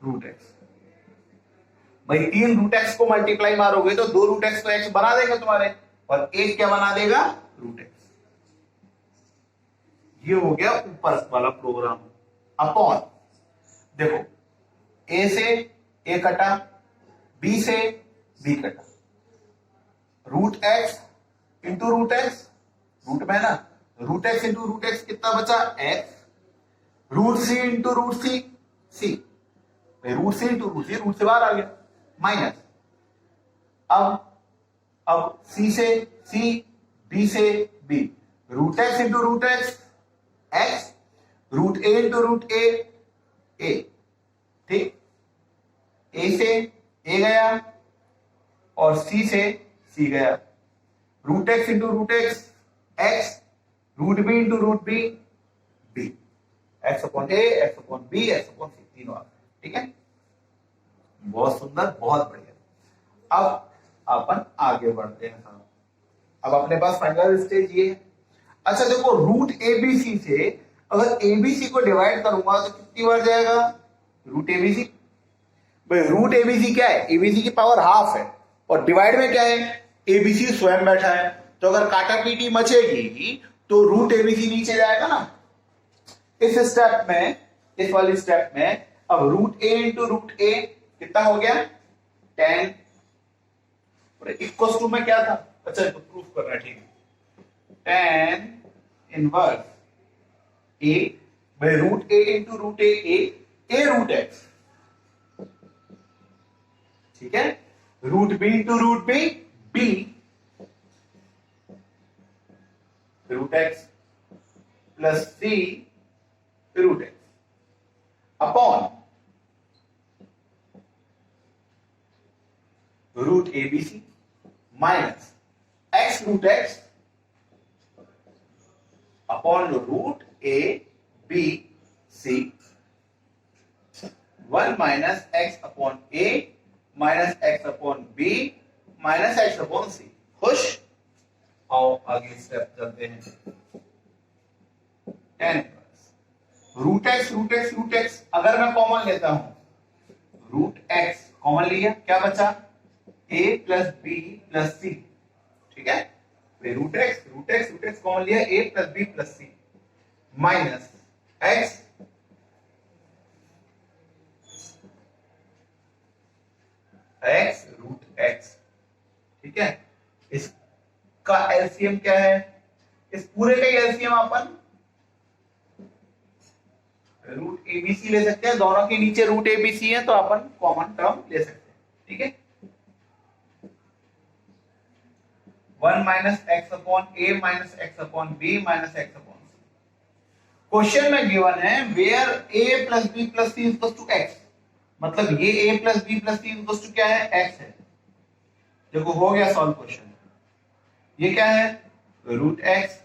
S1: root x. भाई 3 रूट एक्स को मल्टीप्लाई मारोगे तो 2 रूट एक्स तो x बना देगा तुम्हारे, और एक क्या बना देगा, रूट एक्स। ये हो गया ऊपर वाला प्रोग्राम। अपॉन देखो, ए से ए कटा, बी से बी कटा, root x into root x, root में ना, root x into root x कितना बचा x, root c into root c, c, root c into root c, root से बाहर आ गया, माइनस। अब सी से सी, बी से b, root x into root x x, root a into root a a, ठीक, ए से ए गया और सी से सी गया, root x into root x x, root b into root b b, x upon a, x upon b, x upon c, तीनों आ गए। ठीक है, बहुत सुंदर, बहुत बढ़िया। अब अपन आगे बढ़ते हैं। अब अपने पास फाइनल स्टेज ये है। अच्छा देखो, रूट एबीसी से अगर एबीसी को डिवाइड करूंगा तो कितनी बार जाएगा? Root abc. भाई रूट एबीसी क्या है? एबीसी की पावर हाफ है, और डिवाइड में क्या है? एबीसी स्वयं बैठा है, तो अगर काटा पीटी मचेगी तो रूट एबीसी नीचे जाएगा ना। इस स्टेप में, इस वाली स्टेप में अब रूट ए इंटू रूट ए कितना हो गया? 10। इक्वल टू में क्या था? अच्छा तो प्रूफ करना है, ठीक है। 10 inverse a by root a into root a root x, ठीक है। Root b into root b root x plus c root x upon root ABC minus x root x upon root a b c, 1 minus x upon a minus x upon b minus x upon c. खुश? आओ आगे step चलते हैं। 10 root x root x root x, अगर मैं common लेता हूं, root x common लिया, क्या बचा? a plus b plus c, ठीक है। Root x root x root x common लिया, a plus b plus c minus x x root x, ठीक है। इसका एलसीएम क्या है? इस पूरे का एलसीएम अपन रूट एबीसी ले सकते हैं, दोनों के नीचे रूट एबीसी है तो अपन कॉमन टर्म ले सकते हैं, ठीक है। 1 minus x upon a minus x upon b minus x upon c. Question में गिवन है where a plus b plus c equals to x, मतलब ये a plus b plus c equals to क्या है? x है। देखो हो गया सॉल्व क्वेश्चन। ये क्या है? रूट एक्स,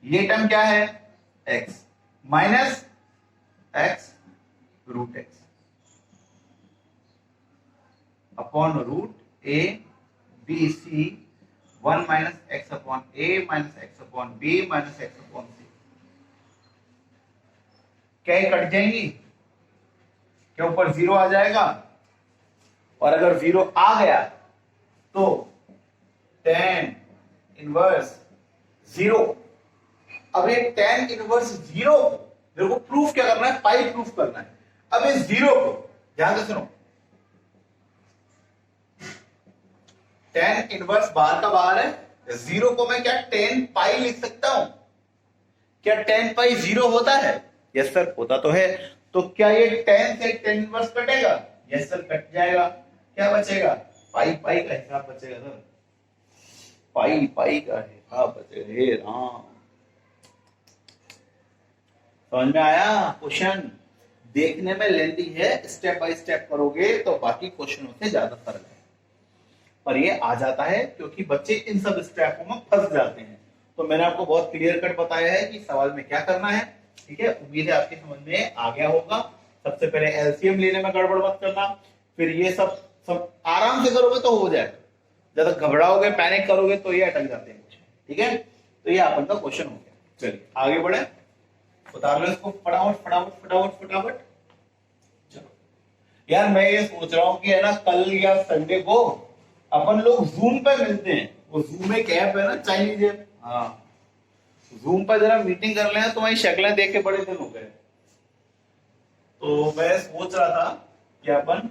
S1: ये टर्म क्या है? x minus x root x upon root a b c 1 minus x upon a minus x upon b minus x upon c. क्या ये कट जाएंगी? क्या ऊपर जीरो आ जाएगा? और अगर जीरो आ गया तो tan इनवर्स जीरो। अब ये tan इनवर्स जीरो को मेरे को प्रूफ क्या करना है? पाई प्रूफ करना है। अब इस जीरो को ध्यान से सुनो, tan इनवर्स बाहर का बाहर है, जीरो को मैं क्या tan पाई लिख सकता हूं? क्या tan पाई जीरो होता है? यस सर होता तो है। तो क्या ये tan से tan इनवर्स कटेगा? यस सर कट जाएगा। क्या बचेगा? पाई पाई का हिसाब बचेगा सर, पाई पाई का हिसाब बचेगा। हे राम, समझ में आया? क्वेश्चन देखने में लेंथी है, स्टेप बाय स्टेप करोगे तो बाकी क्वेश्चनों से ज्यादा सरल है, पर ये आ जाता है क्योंकि बच्चे इन सब स्टेपों में फंस जाते हैं। तो मैंने आपको बहुत क्लियर कट बताया है कि सवाल में क्या करना है, ठीक है। उम्मीद है आपकी समझ में आ गया होगा। सबसे पहले एलसीएम लेने में गड़बड़ मत करना, फिर ये सब आराम से करोगे तो हो जाएगा। ज्यादा घबराओगे, पैनिक करोगे तो ये अटक जाते हैं, ठीक है। तो ये अपन का क्वेश्चन हो गया। चलिए आगे बढ़े, उतार लो इसको फटाफट फटाफट फटाफट फटाफट। चलो यार, मैं ये सोच रहा हूँ कि है ना, कल या संडे को अपन लोग जूम पे मिलते हैं। वो जूम एक ऐप है ना, चाइनीज ऐप, हाँ, जूम पर जरा मीटिंग कर लें। तुम्हारी शक्लें देख के बड़े दिन हो गए, तो मैं सोच रहा था कि अपन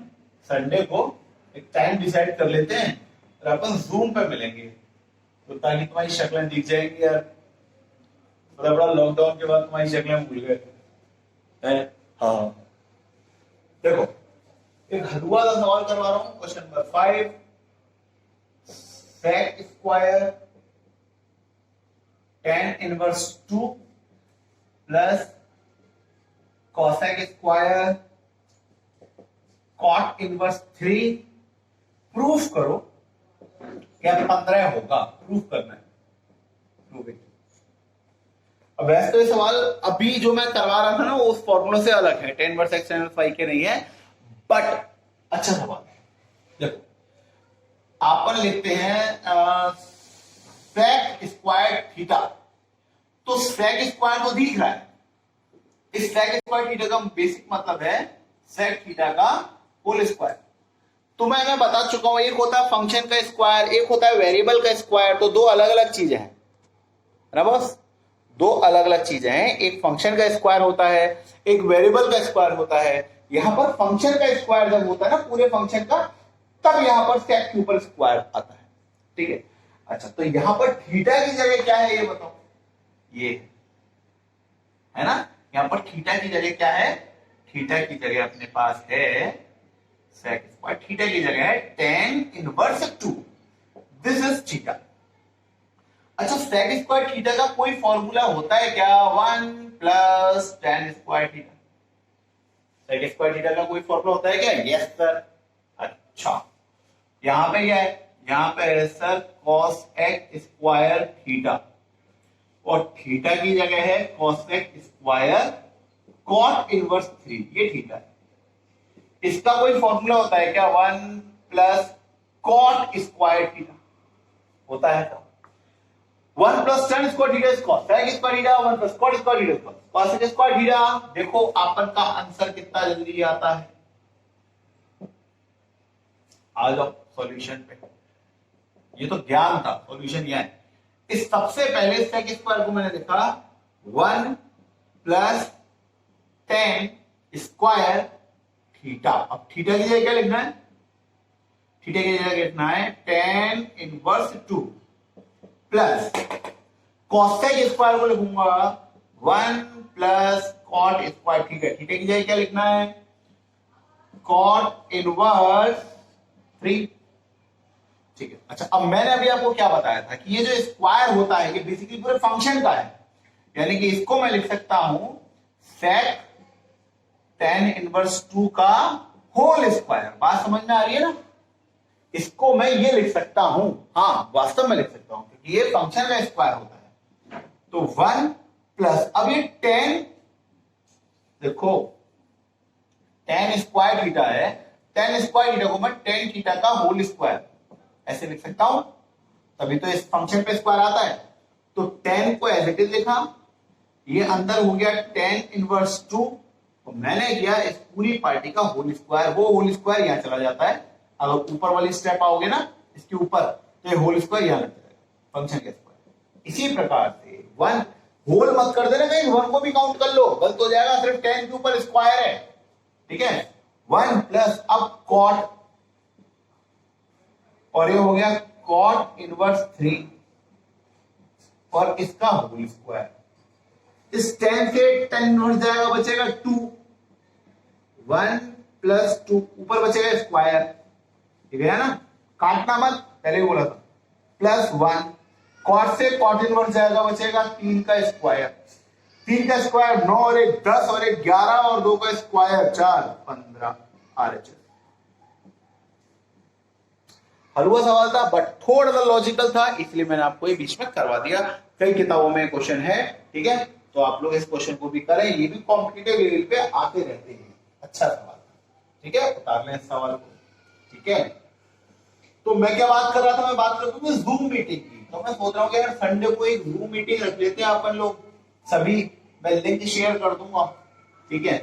S1: संडे को एक टाइम डिसाइड कर लेते हैं और अपन जूम पे मिलेंगे, तो ताकि तुम्हारी शक्लें दिख जाएंगी यार। बड़ा बड़ा लॉकडाउन के बाद तुम्हारी शक्लें भूल गए हैं। हाँ देखो, एक हलवा का सवाल करवा रहा हूं, question number 5। sec square tan inverse 2 plus cosec square cot inverse 3। Proof करो क्या 15 होगा, प्रूफ करना है। अब वैसे तो ये सवाल अभी जो मैं करवा रहा था ना वो उस फॉर्मूला से अलग है, 10 inverse x tan inverse y के नहीं है, बट अच्छा सवाल है। देखो अपन लिखते हैं sec स्क्वायर थीटा, तो sec स्क्वायर तो दिख रहा है, इस sec स्क्वायर थीटा का बेसिक मतलब है sec थीटा का होल स्क्वायर। तो मैं बता चुका हूं, एक होता है फंक्शन का स्क्वायर, एक होता है वेरिएबल का स्क्वायर, तो दो अलग अलग चीजें हैं ना बस, दो अलग अलग चीजें हैं, एक फंक्शन का स्क्वायर होता है, एक वेरिएबल का स्क्वायर होता है। यहां पर फंक्शन का स्क्वायर जब होता है ना पूरे फंक्शन का, तब यहां पर sec के ऊपर स्क्वायर आता है, ठीक है। अच्छा, तो यहां पर थीटा की जगह क्या है ये बताओ, ये है ना, यहां पर थीटा की जगह क्या है, थीटा की जगह अपने पास है sec स्क्वायर, थीटा की जगह है tan inverse 2, this is theta. अच्छा, sec स्क्वायर थीटा का कोई फॉर्मूला होता है क्या, 1 plus tan square theta, sec square theta का कोई फॉर्मूला होता है क्या, यस सर। अच्छा, यहां पे क्या है, यहां पे है sir cos x square theta, और थीटा की जगह है cos x square cot inverse 3, ये थीटा है। इसका कोई फॉर्मूला होता है क्या, 1 प्लस cot स्क्वायर थीटा होता है क्या, 1 plus tan square theta is cos sec square theta, 1 plus cot square theta is cos sec square theta. देखो आपन का आंसर कितना जल्दी आता है, आ जाओ सॉल्यूशन पे, ये तो ज्ञान था, सॉल्यूशन यह है। इस सबसे पहले sec स्क्वायर को मैंने लिखा 1 प्लस tan स्क्वायर थीटा, अब थीटा की जगह क्या लिखना है, थीटा की जगह लिखना है tan inverse 2 plus cos sec square को लिखूंगा 1 प्लस cot स्क्वायर, ठीक है, थीटा की जगह क्या लिखना है, cot इनवर्स 3, ठीक है। अच्छा, अब मैंने अभी आपको क्या बताया था कि ये जो स्क्वायर होता है ये बेसिकली पूरे फंक्शन का है, यानी कि इसको मैं लिख सकता हूं sec tan इनवर्स 2 का होल स्क्वायर, बात समझ में आ रही है ना, इसको मैं ये लिख सकता हूं, हाँ वास्तव में लिख सकता हूं क्योंकि ये फंक्शन का स्क्वायर होता है। तो 1 प्लस, अब ये tan, देखो tan स्क्वायर थीटा है, tan स्क्वायर थीटा को मैं tan थीटा का होल स्क्वायर ऐसे लिख सकता हूं, तभी तो इस फंक्शन पे स्क्वायर आता है। तो tan को एज इट इज लिखा, ये अंदर हो गया tan इनवर्स 2, तो मैंने किया इस पूरी पार्टी का होल स्क्वायर, वो होल स्क्वायर यहां चला जाता है, अगर ऊपर वाली स्टेप आओगे ना इसके ऊपर तो ये होल स्क्वायर यहां लग जाएगा फंक्शन का स्क्वायर। इसी प्रकार से 1 होल मत कर देना कहीं, 1 को भी काउंट कर लो, गलत हो जाएगा, सिर्फ tan के ऊपर स्क्वायर है, ठीक है। 1 प्लस अब cot, और ये हो गया cot इनवर्स 3 और इसका होल स्क्वायर, इस tan से tan इनवर्स जाएगा, बचेगा 2, 1 प्लस 2 ऊपर बचेगा स्क्वायर, ठीक है ना, काटना मत, पहले ही बोला था, प्लस 1 cot से cot इनवर्स जाएगा, बचेगा 3 का स्क्वायर, 3 का स्क्वायर 9 और 1 10 और 1 11 और 2 का स्क्वायर 4 15 RHS। हलवा सवाल था बट थोड़ा सा लॉजिकल था, इसलिए मैंने आपको ये बीच में करवा दिया। कई किताबों में क्वेश्चन है, ठीक है, तो आप लोग इस क्वेश्चन को भी करें, ये भी कॉम्पिटिटिव लेवल पे आते रहते हैं। अच्छा सवाल, ठीक है, उतार लें इस सवाल को, ठीक है। तो मैं क्या बात कर रहा था, मैं बात कर रहा था जूम मीटिंग की, तो मैं सोच रहा हूँ कि यार संडे को एक जूम मीटिंग रख लेते हैं अपन लोग सभी, मैं लिंक शेयर कर दूंगा, ठीक है,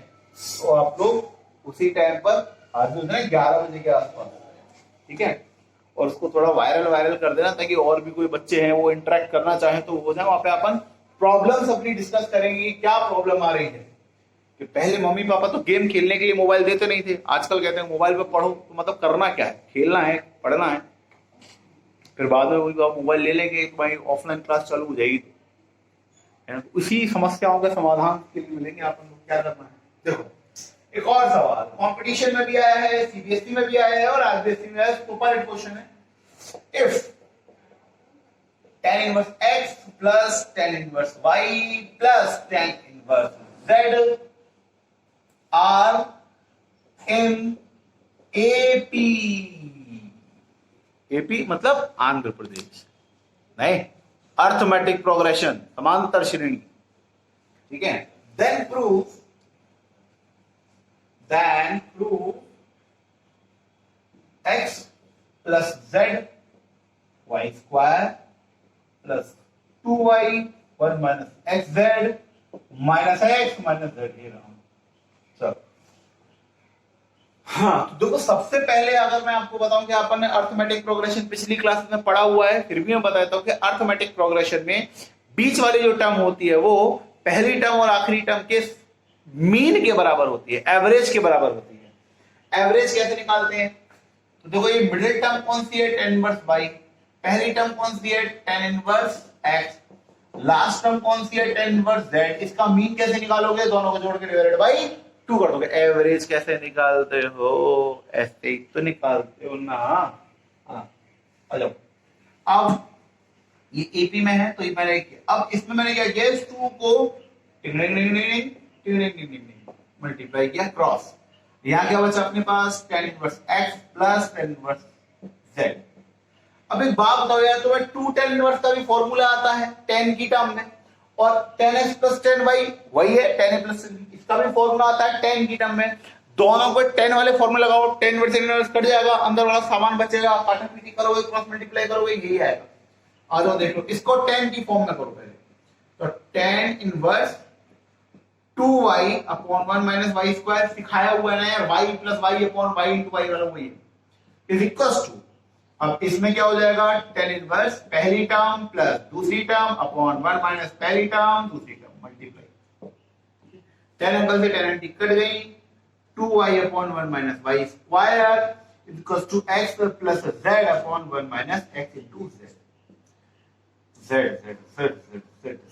S1: तो आप लोग उसी टाइम पर आज जो है 11 बजे के आसपास, ठीक है, और उसको थोड़ा वायरल कर देना ताकि और भी कोई बच्चे हैं वो इंटरेक्ट करना चाहे तो हो जाए। वहां पे अपन प्रॉब्लम्स अपनी डिस्कस करेंगे, क्या प्रॉब्लम आ रही है, कि पहले मम्मी पापा तो गेम खेलने के लिए मोबाइल देते नहीं थे, आजकल कहते हैं मोबाइल पे पढ़ो, तो मतलब करना क्या है, खेलना है, पढ़ना है, फिर बाद में वही मोबाइल ले लेंगे तो भाई ऑफलाइन क्लास चालू हो जाएगी, तो उसी समस्याओं का समाधान के लिए मिलेंगे अपन को क्या करना है। देखो एक और सवाल कंपटीशन में भी आया है, सीबीएसई में भी आया है और आरबीएसई में आया है, सुपर हिट क्वेश्चन है। If tan inverse x plus tan inverse y plus tan inverse z are in AP, AP मतलब आंध्र प्रदेश, नहीं, अर्थमेटिक प्रोग्रेशन, समांतर श्रेणी, ठीक है। Then prove x plus z y square plus 2y 1 minus x z minus x minus z, ये रहा। चलो हाँ, तो देखो सबसे पहले अगर मैं आपको बताऊं कि अपन ने अर्थमेटिक प्रोग्रेशन पिछली क्लास में पढ़ा हुआ है, फिर भी मैं बताता हूं कि अर्थमेटिक प्रोग्रेशन में बीच वाली जो टर्म होती है वो पहली टर्म और आखिरी टर्म के मीन के बराबर होती है, एवरेज के बराबर होती है। एवरेज कैसे निकालते हैं? तो देखो ये मिडिल टर्म कौन सी है, tan इनवर्स y, पहली टर्म कौन सी है, tan inverse x, last term कौन सी है, tan इनवर्स z। इसका मीन कैसे निकालोगे? दोनों को जोड़ के डिवाइडेड बाई 2 कर दोगे। एवरेज कैसे निकालते हो? ऐसे ही तो निकालते हो ना। हाँ, आ जाओ। अब ये एपी में है तो ये मैंने, अब इसमें मैंने क्या किया, इस 2 को मल्टीप्लाई किया क्रॉस। यहां क्या बचा अपने पास, tan inverse x plus tan inverse z। अब एक बात बताओ यार, तुम्हें 2 tan इनवर्स का भी फॉर्मूला आता है tan की टर्म में, और tan x plus tan y वही है tan a प्लस, इसका भी फॉर्मूला आता है tan की टर्म में। दोनों को tan वाले फॉर्मूला लगाओ, tan इनवर्स कट जाएगा, अंदर वाला सामान बचेगा, काटा पीटी करोगे, क्रॉस मल्टीप्लाई करोगे, यही आएगा। आ जाओ देख लो, इसको tan की फॉर्म में करो पहले। तो tan inverse 2y upon 1 minus y square, सिखाया हुआ है ना यार, y plus y upon y into y वाला वही है, इज इक्वल्स टू, अब इसमें क्या हो जाएगा, tan इनवर्स पहली टर्म प्लस दूसरी टर्म अपॉन 1 माइनस पहली टर्म दूसरी टर्म मल्टीप्लाई, tan एंगल से tan एंटी कट गई, 2y upon 1 minus y square is equals to x plus z upon 1 minus x into z,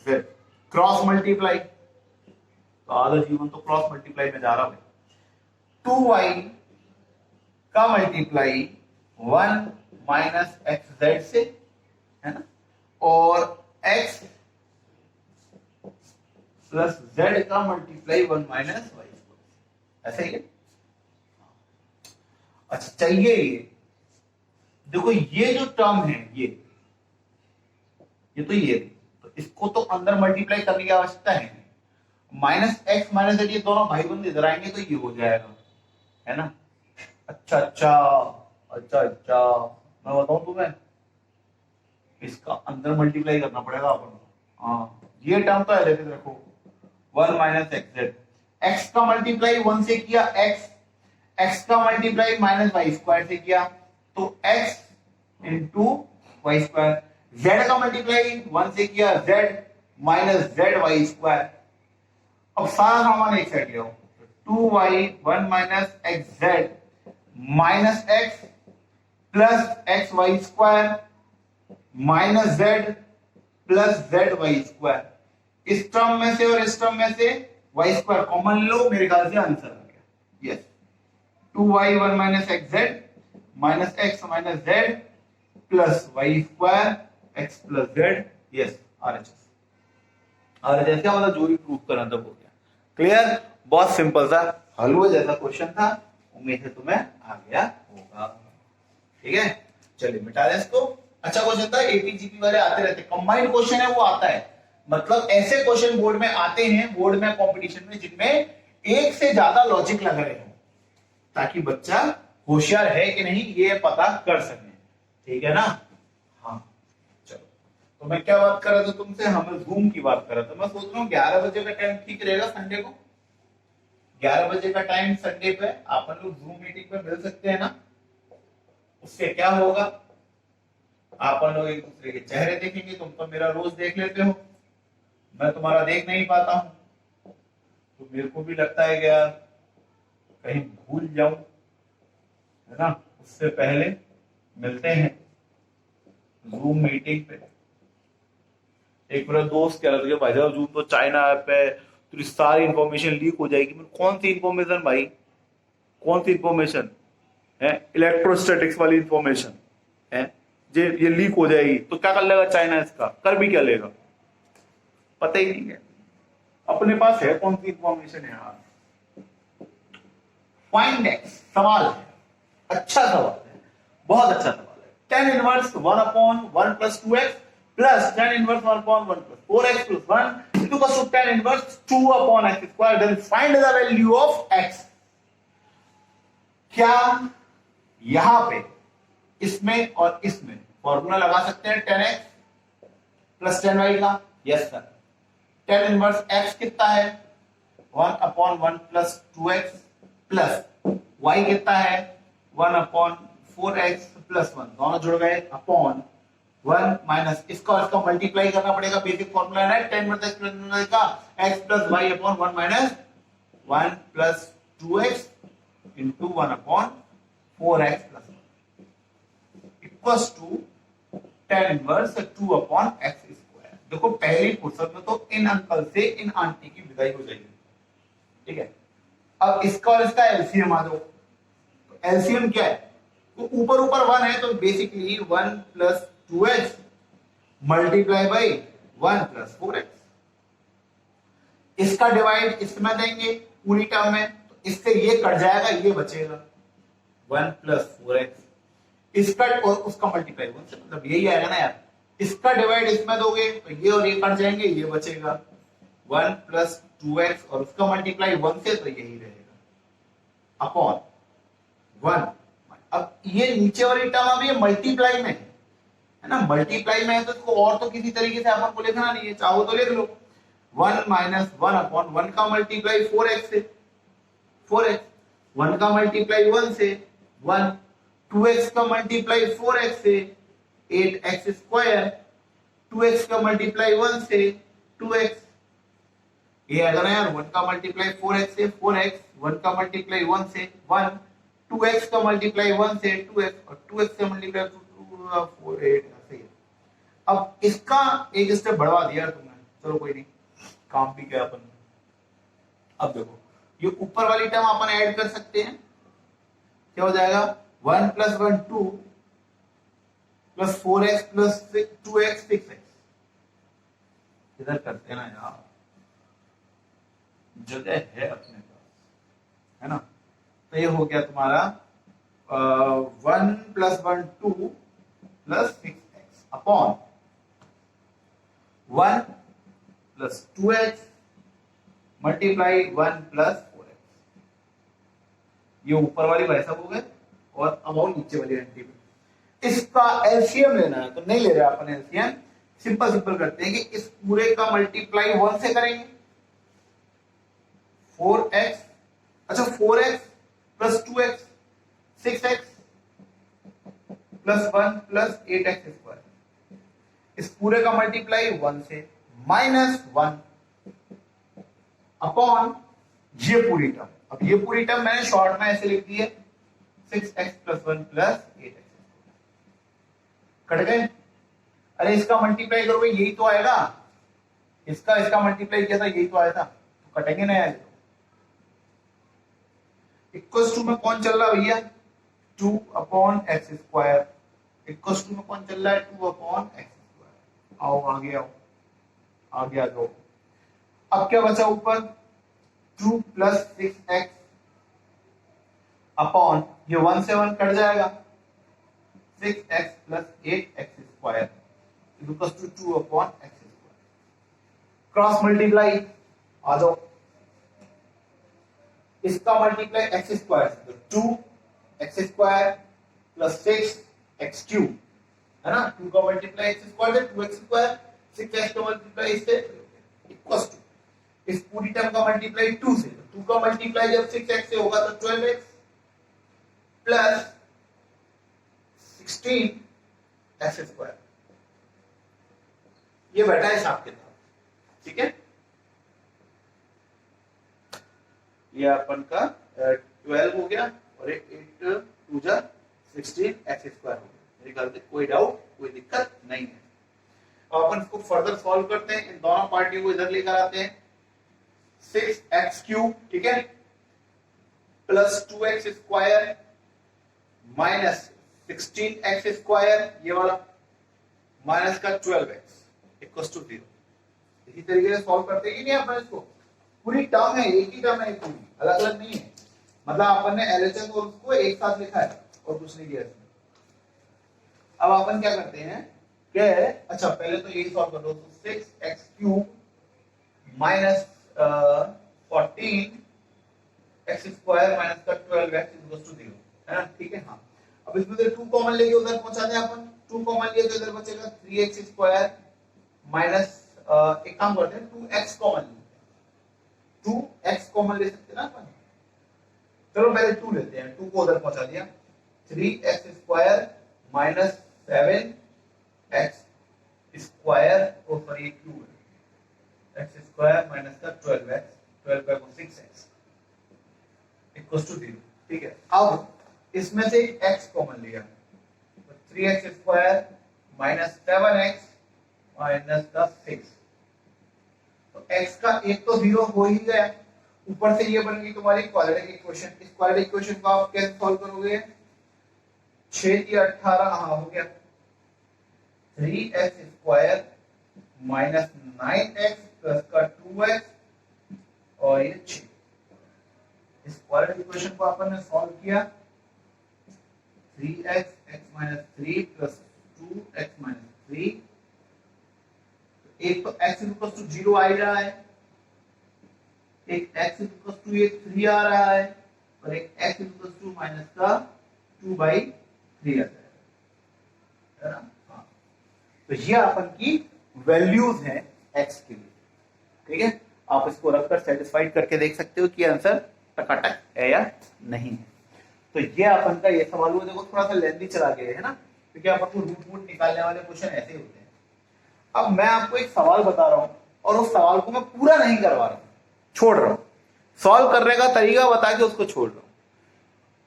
S1: z cross multiply, तो आधा जीवन तो cross multiply में जा रहा है। 2y का मल्टीप्लाई 1 माइनस एक्स जेड से, है ना, और x प्लस z का मल्टीप्लाई 1 माइनस वाई स्क्वायर, ऐसा ही है। अच्छा चाहिए ये, देखो ये जो टर्म है ये तो ये, तो इसको तो अंदर मल्टीप्लाई करने की आवश्यकता है, माइनस एक्स माइनस जेड ये दोनों भाई बंद इधर आएंगे तो ये हो जाएगा, है ना। अच्छा, मैं बताऊं तुम्हें, इसका अंदर मल्टीप्लाई करना पड़ेगा अपन को। हाँ, ये टर्म तो है, देखो 1 माइनस एक्स जेड, एक्स का मल्टीप्लाई 1 से किया एक्स का मल्टीप्लाई माइनस वाई स्क्वायर से किया, तो x into y square, z का मल्टीप्लाई 1 से किया z minus z y square. अब सारा सामान एक साइड ले आओ, 2y 1 minus x z minus x plus x y square minus z plus z y square, इस टर्म में से और इस टर्म में से वाई स्क्वायर कॉमन लो, मेरे ख्याल से आंसर आ गया। Yes, 2y 1 minus x z minus x minus z plus y square x plus z, yes RHS क्या मतलब जो भी प्रूफ करना था हो गया। क्लियर, बहुत सिंपल सा हलवे जैसा क्वेश्चन था, उम्मीद है तुम्हें आ गया होगा। ठीक है, चलिए मिटा दें इसको। अच्छा क्वेश्चन था, एपीजीपी वाले आते रहते, कंबाइंड क्वेश्चन है वो आता है, मतलब ऐसे क्वेश्चन बोर्ड में आते हैं, बोर्ड में कंपटीशन में, जिनमें एक से ज्यादा लॉजिक लग रहे हो, ताकि बच्चा होशियार है कि नहीं ये पता कर सके। ठीक है ना। हाँ चलो, तो मैं क्या बात कर रहा था तुमसे, हम जूम की बात कर रहा था। मैं सोच रहा हूँ 11 बजे का टाइम ठीक रहेगा संडे को, 11 बजे का टाइम संडे पे अपन लोग जूम मीटिंग पे मिल सकते हैं ना। उससे क्या होगा, अपन लोग एक दूसरे के चेहरे देखेंगे, तुम तो मेरा रोज देख लेते हो, मैं तुम्हारा देख नहीं पाता हूं, तो मेरे को भी लगता है कि यार कहीं भूल जाऊं, है ना। उससे पहले मिलते हैं जूम मीटिंग पे। एक मेरा दोस्त कह रहा था कि भाई साहब जूम तो चाइना ऐप है, तो सारी इंफॉर्मेशन लीक हो जाएगी। कौन सी इंफॉर्मेशन भाई, कौन सी इंफॉर्मेशन है? इलेक्ट्रोस्टैटिक्स वाली इंफॉर्मेशन है, ये लीक हो जाएगी तो क्या कर लेगा चाइना, इसका कर भी क्या लेगा पता ही नहीं है। अपने पास है कौन सी इंफॉर्मेशन है यार। फाइंड एक्स सवाल है, अच्छा सवाल है, बहुत अच्छा सवाल है। tan inverse 1 upon 1 plus 2x plus tan inverse 1 upon 1 plus 4x plus 1 is equal to tan inverse 2 upon x square. Then find the value of x. क्या यहां पे इसमें और इसमें फॉर्मूला लगा सकते हैं tan x plus tan y का? Yes sir. tan inverse x कितना है? 1 upon 1 plus 2x plus y कितना है? 1 upon 4x प्लस 1. दोनों जुड़ गए अपॉन 1 माइनस इसका और इसका मल्टीप्लाई करना पड़ेगा. बेसिक फॉर्मूला है tan इनवर्स x प्लस का x plus y upon 1 minus 1 plus 2x into 1 upon 4x plus 1 equals to tan inverse 2 upon x square. देखो पहली फुर्सत में तो इन अंकल से इन आंटी की विदाई हो जाएगी. ठीक है. अब इसका और इसका एलसीएम आ जाओ. एलसीएम क्या है? तो ऊपर ऊपर 1 है तो basically 1 plus 2x multiply by 1 plus 4x. इसका डिवाइड इसमें देंगे पूरी टर्म में तो इससे ये कट जाएगा, ये बचेगा 1 प्लस 4x. इसका और उसका मल्टीप्लाई 1 से मतलब यही आएगा ना यार. इसका डिवाइड इसमें दोगे तो ये और ये कट जाएंगे, ये बचेगा 1 प्लस 2x और उसका मल्टीप्लाई 1 से तो यही रहेगा अपॉन 1. अब ये नीचे वाली टर्म अब ये मल्टीप्लाई में है ना. मल्टीप्लाई में है तो इसको और तो किसी तरीके से अपन को लिखना नहीं है. चाहो तो लिख लो 1 माइनस 1 अपॉन 1 का मल्टीप्लाई 4x से 4x, 1 का मल्टीप्लाई 1 से 1, 2x का मल्टीप्लाई 4x से 8x स्क्वायर, 2x का मल्टीप्लाई 1 से 2x. ये आएगा ना यार 1 का मल्टीप्लाई 4x से 4x, 1 का मल्टीप्लाई 1 से 1, 2x का मल्टीप्लाई 1 से 2x और 2x का मल्टीप्लाई 4 8 ऐसे ही. अब इसका एक स्टेप बढ़वा दिया तुमने. चलो कोई नहीं, काम भी किया अपन. अब देखो ये ऊपर वाली टर्म अपन ऐड कर सकते हैं. क्या हो जाएगा? 1 plus 1 2 plus 4x plus 2x 6x. इधर करते हैं ना यार, जगह है अपने पास, है ना. तो ये हो गया तुम्हारा 1 plus 1 2 plus 6x upon 1 plus 2x multiply 1 plus 4x. ये ऊपर वाली भाई साहब हो गए और अब और नीचे वाली एंटी में इसका एलसीएम लेना है तो नहीं ले रहे अपन एलसीएम. सिंपल सिंपल करते हैं कि इस पूरे का मल्टीप्लाई 1 से करेंगे 4x. अच्छा 4x plus 2x 6x plus 1 plus 8x square. इस पूरे का मल्टीप्लाई 1 से माइनस 1 अपॉन ये पूरी टर्म. अब ये पूरी टर्म मैंने शॉर्ट में ऐसे लिख दी है 6x plus 1 plus 8x. Cut गए. अरे इसका मल्टीप्लाई करोगे यही तो आएगा. इसका मल्टीप्लाई किया था यही तो आया था, तो कटेंगे ना यार. इक्वल्स टू में कौन चल रहा है भैया? 2 upon x square. Equals to में कौन चल रहा है? 2 अपॉन एक्स स्क्वायर. आओ आगे आओ, आगे आ जाओ. अब क्या बचा ऊपर? 2 प्लस 6x अपॉन ये 1 से 1 कट जाएगा 6x plus 8x square equals to 2 upon x square. Cross multiply आ जाओ. इसका मल्टीप्लाई एक्स स्क्वायर से तो 2x square plus 6x cube है ना. 2 का मल्टीप्लाई एक्स स्क्वायर से 2x स्क्वायर, 6x का मल्टीप्लाई इससे इक्वल्स टू इस पूरी टर्म का मल्टीप्लाई 2 से. 2 का मल्टीप्लाई जब 6x से होगा तो 12x प्लस 16x स्क्वायर. ये बैठा है हिसाब के साथ. ठीक है. ये अपन का 12 हो गया और 8 2 जा 16x स्क्वायर हो गया. मेरे ख्याल से कोई डाउट कोई दिक्कत नहीं है. अब अपन इसको फर्दर सॉल्व करते हैं. इन दोनों पार्टियों को इधर लेकर आते हैं. 6x क्यूब ठीक है plus 2x square minus 16x square ये वाला माइनस का 12x इक्वल्स टू 0. इसी तरीके से सॉल्व करते हैं कि नहीं अपन इसको. पूरी टर्म है, एक ही टर्म है, पूरी अलग अलग नहीं है. मतलब अपन ने एलएचएस और उसको एक साथ लिखा है और कुछ नहीं किया इसमें. अब अपन क्या करते हैं कि अच्छा पहले तो यही सॉल्व कर दो, तो 6x³ माइनस 14x² माइनस का 12x इक्वल्स टू 0 है ना, ठीक है। हाँ, अब इसमें से 2 कॉमन लेके उधर पहुंचा दें अपन, 2 कॉमन लिए तो इधर बचेगा 3x² माइनस एक काम करते हैं 2x कॉमन लेते हैं, 2x कॉमन ले सकते हैं ना अपन, चलो पहले 2 लेते हैं, 2 को उधर पहुंचा दिया, 3x² माइनस 7x² ओ सॉरी क्यूब x² माइनस का 12x 12 को 6x इक्वल्स टू 0, ठीक है। अब इसमें से x कॉमन लिया तो 3x² माइनस 7x माइनस का 6, तो x का एक तो 0 हो ही गया, ऊपर से ये बन गई तुम्हारी क्वाड्रेटिक इक्वेशन। इस क्वाड्रेटिक इक्वेशन को आप कैसे सॉल्व करोगे, 6 या 18, हाँ हो गया, 3x² माइनस 9x प्लस का 2x और ये 6। इस क्वाड्रेटिक इक्वेशन को अपन ने सॉल्व किया, 3x x minus 3 plus 2x minus 3, एक तो x इक्वल टू 0 आ रहा है, एक x इक्वल टू ये 3 आ रहा है, और एक x इक्वल टू माइनस का 2/3 आ जाएगा, है ना। हाँ, तो ये अपन की वैल्यूज हैं x के लिए, ठीक है। आप इसको रखकर सेटिस्फाइड करके देख सकते हो कि आंसर टकाटक है या नहीं है। तो ये अपन का ये सवाल हुआ, देखो थोड़ा सा लेंथी चला गया है ना, क्योंकि अपन को रूट निकालने वाले क्वेश्चन ऐसे ही होते हैं। अब मैं आपको एक सवाल बता रहा हूं और उस सवाल को मैं पूरा नहीं करवा रहा हूं, छोड़ रहा हूं, सॉल्व करने का तरीका बता के उसको छोड़ रहा हूं,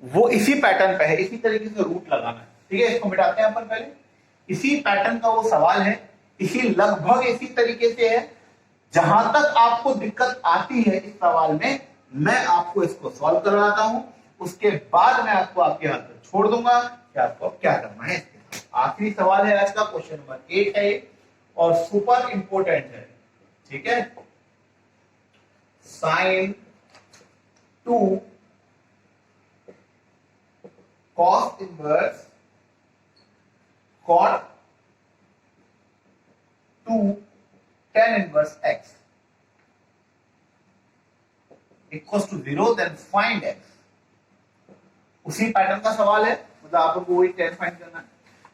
S1: वो इसी पैटर्न पे है, इसी तरीके से रूट लगाना है, ठीक है। इसको मिटाते हैं अपन पहले, इसी पैटर्न का वो सवाल है, इसी लगभग इसी तरीके से है। जहां तक आपको दिक्कत आती है इस सवाल में, मैं आपको इसको सॉल्व करवाता हूं, उसके बाद मैं आपको आपके हाथ पर छोड़ दूंगा कि आपको क्या करना है। आखिरी सवाल है आज का, क्वेश्चन नंबर 8 है और सुपर इंपोर्टेंट है, ठीक है। sin 2 cos inverse cot 2 tan inverse x equals to 0, then find x। उसी पैटर्न का सवाल है, मतलब आपको वही tan फाइंड करना है।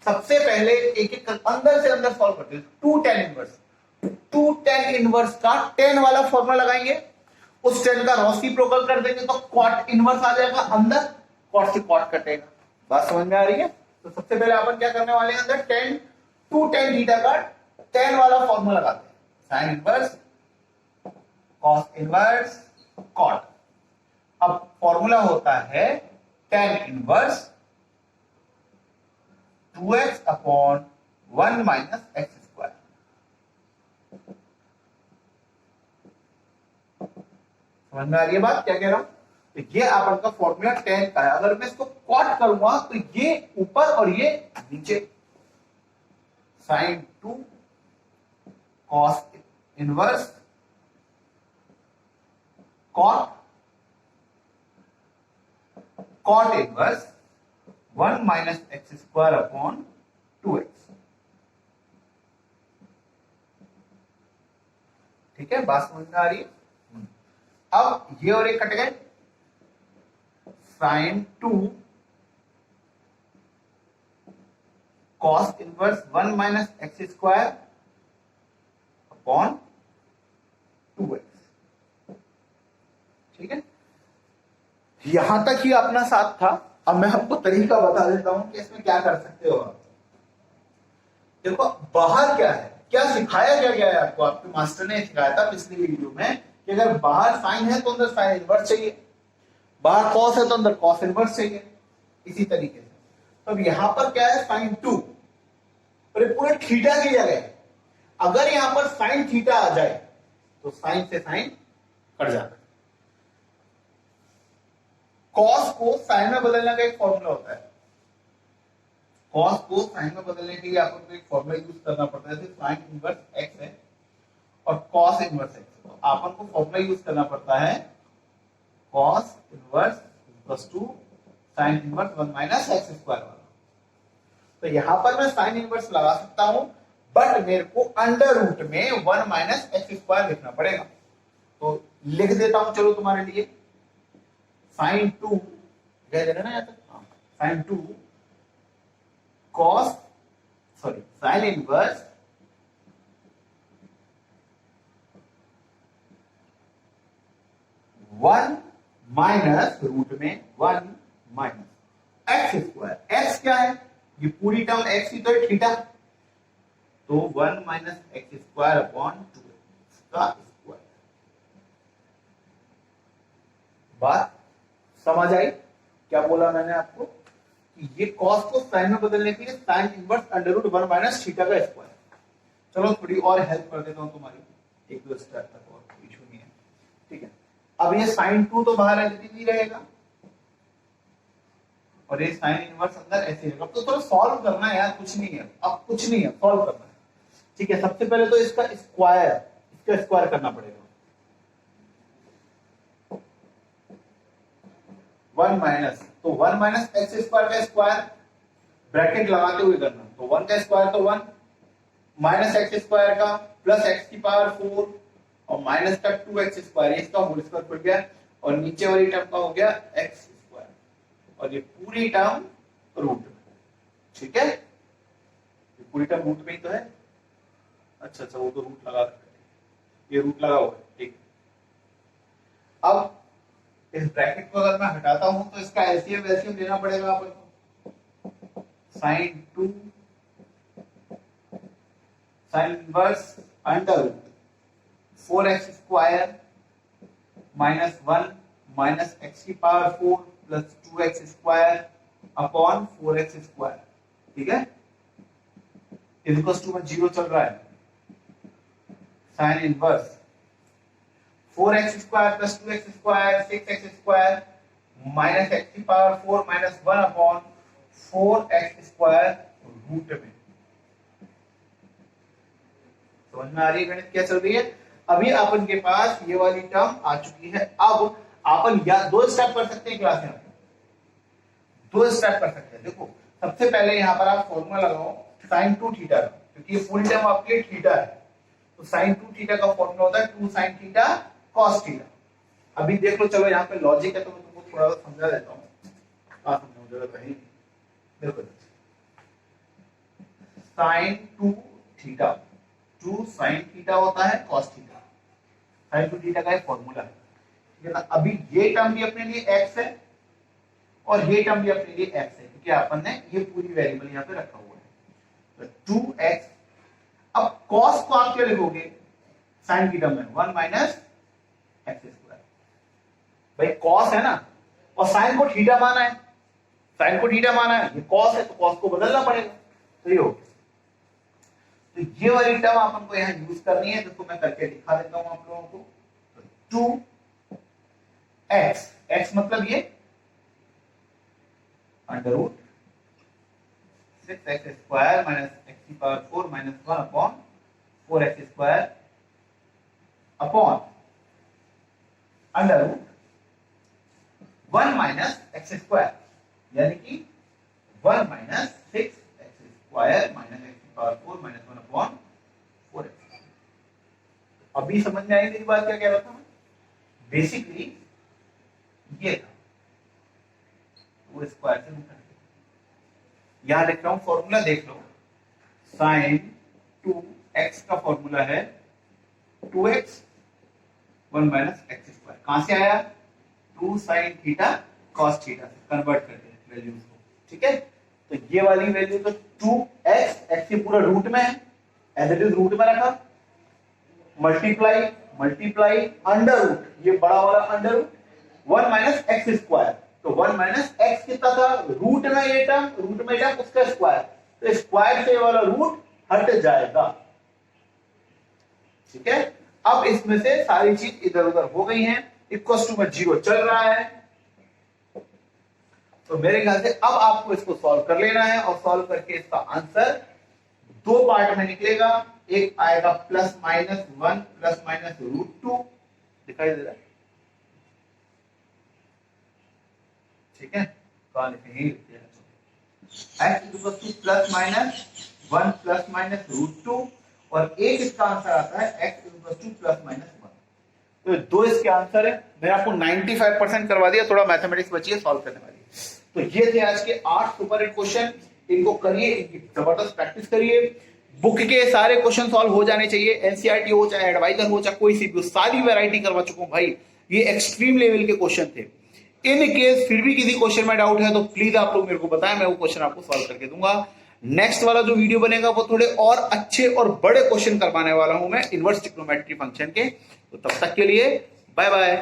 S1: सबसे पहले एक एक अंदर से अंदर सॉल्व करते हैं। 2 tan इनवर्स का tan वाला फॉर्मूला लगाएंगे, उस tan का रेसिप्रोकल कर देंगे तो cot इनवर्स आ जाएगा अंदर, cot से cot कटेगा। बात समझ में आ रही है। तो सबसे पहले अपन क्या करने वाले हैं, अंदर 2 tan थीटा का tan वाला फॉर्मूला लगाते हैं, sin inverse cos inverse cot। अब फॉर्मूला होता है tan inverse 2x upon 1 minus x square. समझ में आ रही है बात क्या कह रहा हूं। तो ये अपन का फॉर्मूला tan का है, अगर मैं इसको कॉट करूंगा तो ये ऊपर और ये नीचे, sin 2 cos inverse cot inverse 1 minus x square upon 2x, ठीक है। बात समझ में आ रही है। अब ये और एक कट गए, sin 2 cos inverse 1 minus x square upon 2x, ठीक है। यहां तक ही अपना साथ था। अब मैं आपको तरीका बता देता हूं कि इसमें क्या कर सकते हो आप। देखो बाहर क्या है, क्या सिखाया क्या गया है आपको, आपके मास्टर ने सिखाया था पिछली वीडियो में कि अगर बाहर साइन है तो अंदर साइन इनवर्स चाहिए, बाहर कॉस है तो अंदर कॉस इनवर्स चाहिए, इसी तरीके से। तो अब यहां पर क्या है, sin 2 और ये पूरे थीटा की जगह है। अगर यहां पर sin थीटा आ जाए तो साइन से साइन कट जाता है। कॉस को साइन में बदलने का एक फॉर्मूला होता है, कॉस को साइन में बदलने के लिए आपको एक फॉर्मूला यूज करना पड़ता है। जैसे साइन इनवर्स x है और कॉस इनवर्स x, तो आपन को फॉर्मूला यूज करना पड़ता है cos inverse equals to sine inverse 1 minus x square वाला। तो यहां पर मैं साइन इनवर्स लगा सकता हूं, बट मेरे को अंडर रूट में 1 माइनस एक्स स्क्वायर लिखना पड़ेगा। तो लिख देता हूं चलो तुम्हारे लिए, साइन 2 कह देना ना, sine 2 cos sorry sine inverse 1 minus root में 1 माइनस एक्स स्क्वायर। एक्स क्या है, ये पूरी टर्म एक्स ही तो है, थीटा, तो 1 माइनस एक्स स्क्वायर अपॉन 2 का स्क्वायर। बात समझ आई? क्या बोला मैंने आपको कि ये कॉस को साइन में बदलने के लिए sine inverse under root 1 minus theta का स्क्वायर। चलो थोड़ी और हेल्प कर देता हूं तुम्हारी, एक दो स्टेप तक, और कोई इशू नहीं है, ठीक है। अब ये साइन 2 तो बाहर ही रहेगा और ये साइन इनवर्स अंदर ऐसे रहेगा। तो थोड़ा सॉल्व करना है यार, कुछ नहीं है, अब कुछ नहीं है, सॉल्व करना है, ठीक है। सबसे पहले तो इसका स्क्वायर करना पड़ेगा। 1 माइनस, तो 1 माइनस एक्स स्क्वायर का स्क्वायर ब्रैकेट लगाते हुए करना, तो 1 का स्क्वायर तो 1 माइनस एक्स स्क्वायर का प्लस एक्स की पावर 4 और माइनस का 2x स्क्वायर, इसका होल स्क्वायर खुल गया, और नीचे वाली टर्म का हो गया एक्स स्क्वायर, और ये पूरी टर्म रूट में, ठीक है। ये पूरी टर्म रूट में ही तो है। अच्छा वो तो रूट लगा रखा है, ये रूट लगा हुआ है, ठीक। अब इस ब्रैकेट को अगर मैं हटाता हूं तो इसका एलसीएम लेना पड़ेगा अपन को। Sine 2 sine inverse under root 4x square minus 1 minus x की power 4 plus 2x square upon 4x square, ठीक है। इक्वल्स टू में 0 चल रहा है, sine inverse 4x square plus 2x square 6x square minus x की power 4 minus 1 upon 4x square root में। समझ में आ रही है गणित क्या चल रही है? अभी अपन के पास ये वाली टर्म आ चुकी है। अब अपन या दो स्टेप कर सकते हैं क्लास में, दो स्टेप कर सकते हैं। देखो सबसे पहले यहां पर आप फॉर्मूला लगाओ साइन 2 थीटा, क्योंकि ये पूरी टर्म आपके लिए थीटा है, तो साइन 2 थीटा का फॉर्मूला होता है 2 साइन थीटा कॉस थीटा। अभी देख लो, चलो यहाँ पे लॉजिक है तो मैं तुमको थोड़ा सा समझा देता हूँ, समझाने जरूरत है। देखो साइन 2 थीटा, 2 साइन थीटा होता है कॉस थीटा, साइन 2 थीटा का एक फॉर्मूला है, ठीक है ना। अभी ये टर्म भी अपने लिए x है और ये टर्म भी अपने लिए x है, क्योंकि अपन ने ये पूरी वेरिएबल यहाँ पे रखा हुआ है, तो 2x। अब cos को आप क्या लिखोगे साइन की टर्म में, 1 माइनस एक्स स्क्वायर। भाई cos है ना, और साइन को थीटा माना है, साइन को थीटा माना है, ये cos है तो cos को बदलना पड़ेगा, तो ये हो गया। तो ये वाली टर्म अपन को यहां यूज करनी है, जिसको मैं करके दिखा देता हूं आप लोगों को। तो 2x, x मतलब ये under root 6x square minus x की power 4 minus 1 upon 4x square upon under root 1 minus x square, यानी कि 1 minus 6x square minus x की पावर 4 माइनस 1 अपॉन 4x। अभी समझ में आई मेरी बात क्या कह रहा था मैं? बेसिकली ये था, वो स्क्वायर से निकाल, यहां लिख रहा हूं फॉर्मूला, देख लो साइन 2x का फॉर्मूला है 2x 1 माइनस एक्स स्क्वायर। कहां से आया? 2 साइन थीटा कॉस थीटा से कन्वर्ट करके वैल्यूज को, ठीक है। तो ये वाली वैल्यू तो 2x, x के पूरा रूट में है, एज इट इज रूट में रखा, मल्टीप्लाई अंडर रूट, ये बड़ा वाला under root 1 minus x square, तो 1 माइनस एक्स कितना था रूट में, ये टर्म रूट में टर्म उसका स्क्वायर, तो स्क्वायर से वाला रूट हट जाएगा, ठीक है। अब इसमें से सारी चीज इधर उधर हो गई हैं, इक्वल टू में 0 चल रहा है, तो मेरे ख्याल से अब आपको इसको सॉल्व कर लेना है, और सॉल्व करके इसका आंसर दो पार्ट में निकलेगा। एक आएगा plus minus 1 plus minus root 2, दिखाई दे रहा है, ठीक है। कहां लिखेंगे, x equal two plus minus 1 plus minus √2 और एक इसका आंसर आता है x equal two plus minus 1। तो दो इसके आंसर है। मैंने आपको 95% करवा दिया, थोड़ा मैथमेटिक्स बची है सॉल्व करने वाली। तो ये थे आज के 8 सुपर हिट क्वेश्चन। इनको करिए, इनकी जबरदस्त प्रैक्टिस करिए। बुक के सारे क्वेश्चन सॉल्व हो जाने चाहिए, एनसीईआरटी हो चाहे एडवाइजर हो चाहे कोई सी भी, सारी वैरायटी करवा चुका हूं भाई। ये एक्सट्रीम लेवल के क्वेश्चन थे। इन केस फिर भी किसी क्वेश्चन में डाउट है तो प्लीज आप लोग मेरे को बताएं, मैं वो क्वेश्चन आपको सॉल्व करके दूंगा। नेक्स्ट वाला जो वीडियो बनेगा वो थोड़े और अच्छे और बड़े क्वेश्चन करवाने वाला हूं मैं इनवर्स ट्रिग्नोमेट्री फंक्शन के। तो तब तक के लिए बाय बाय।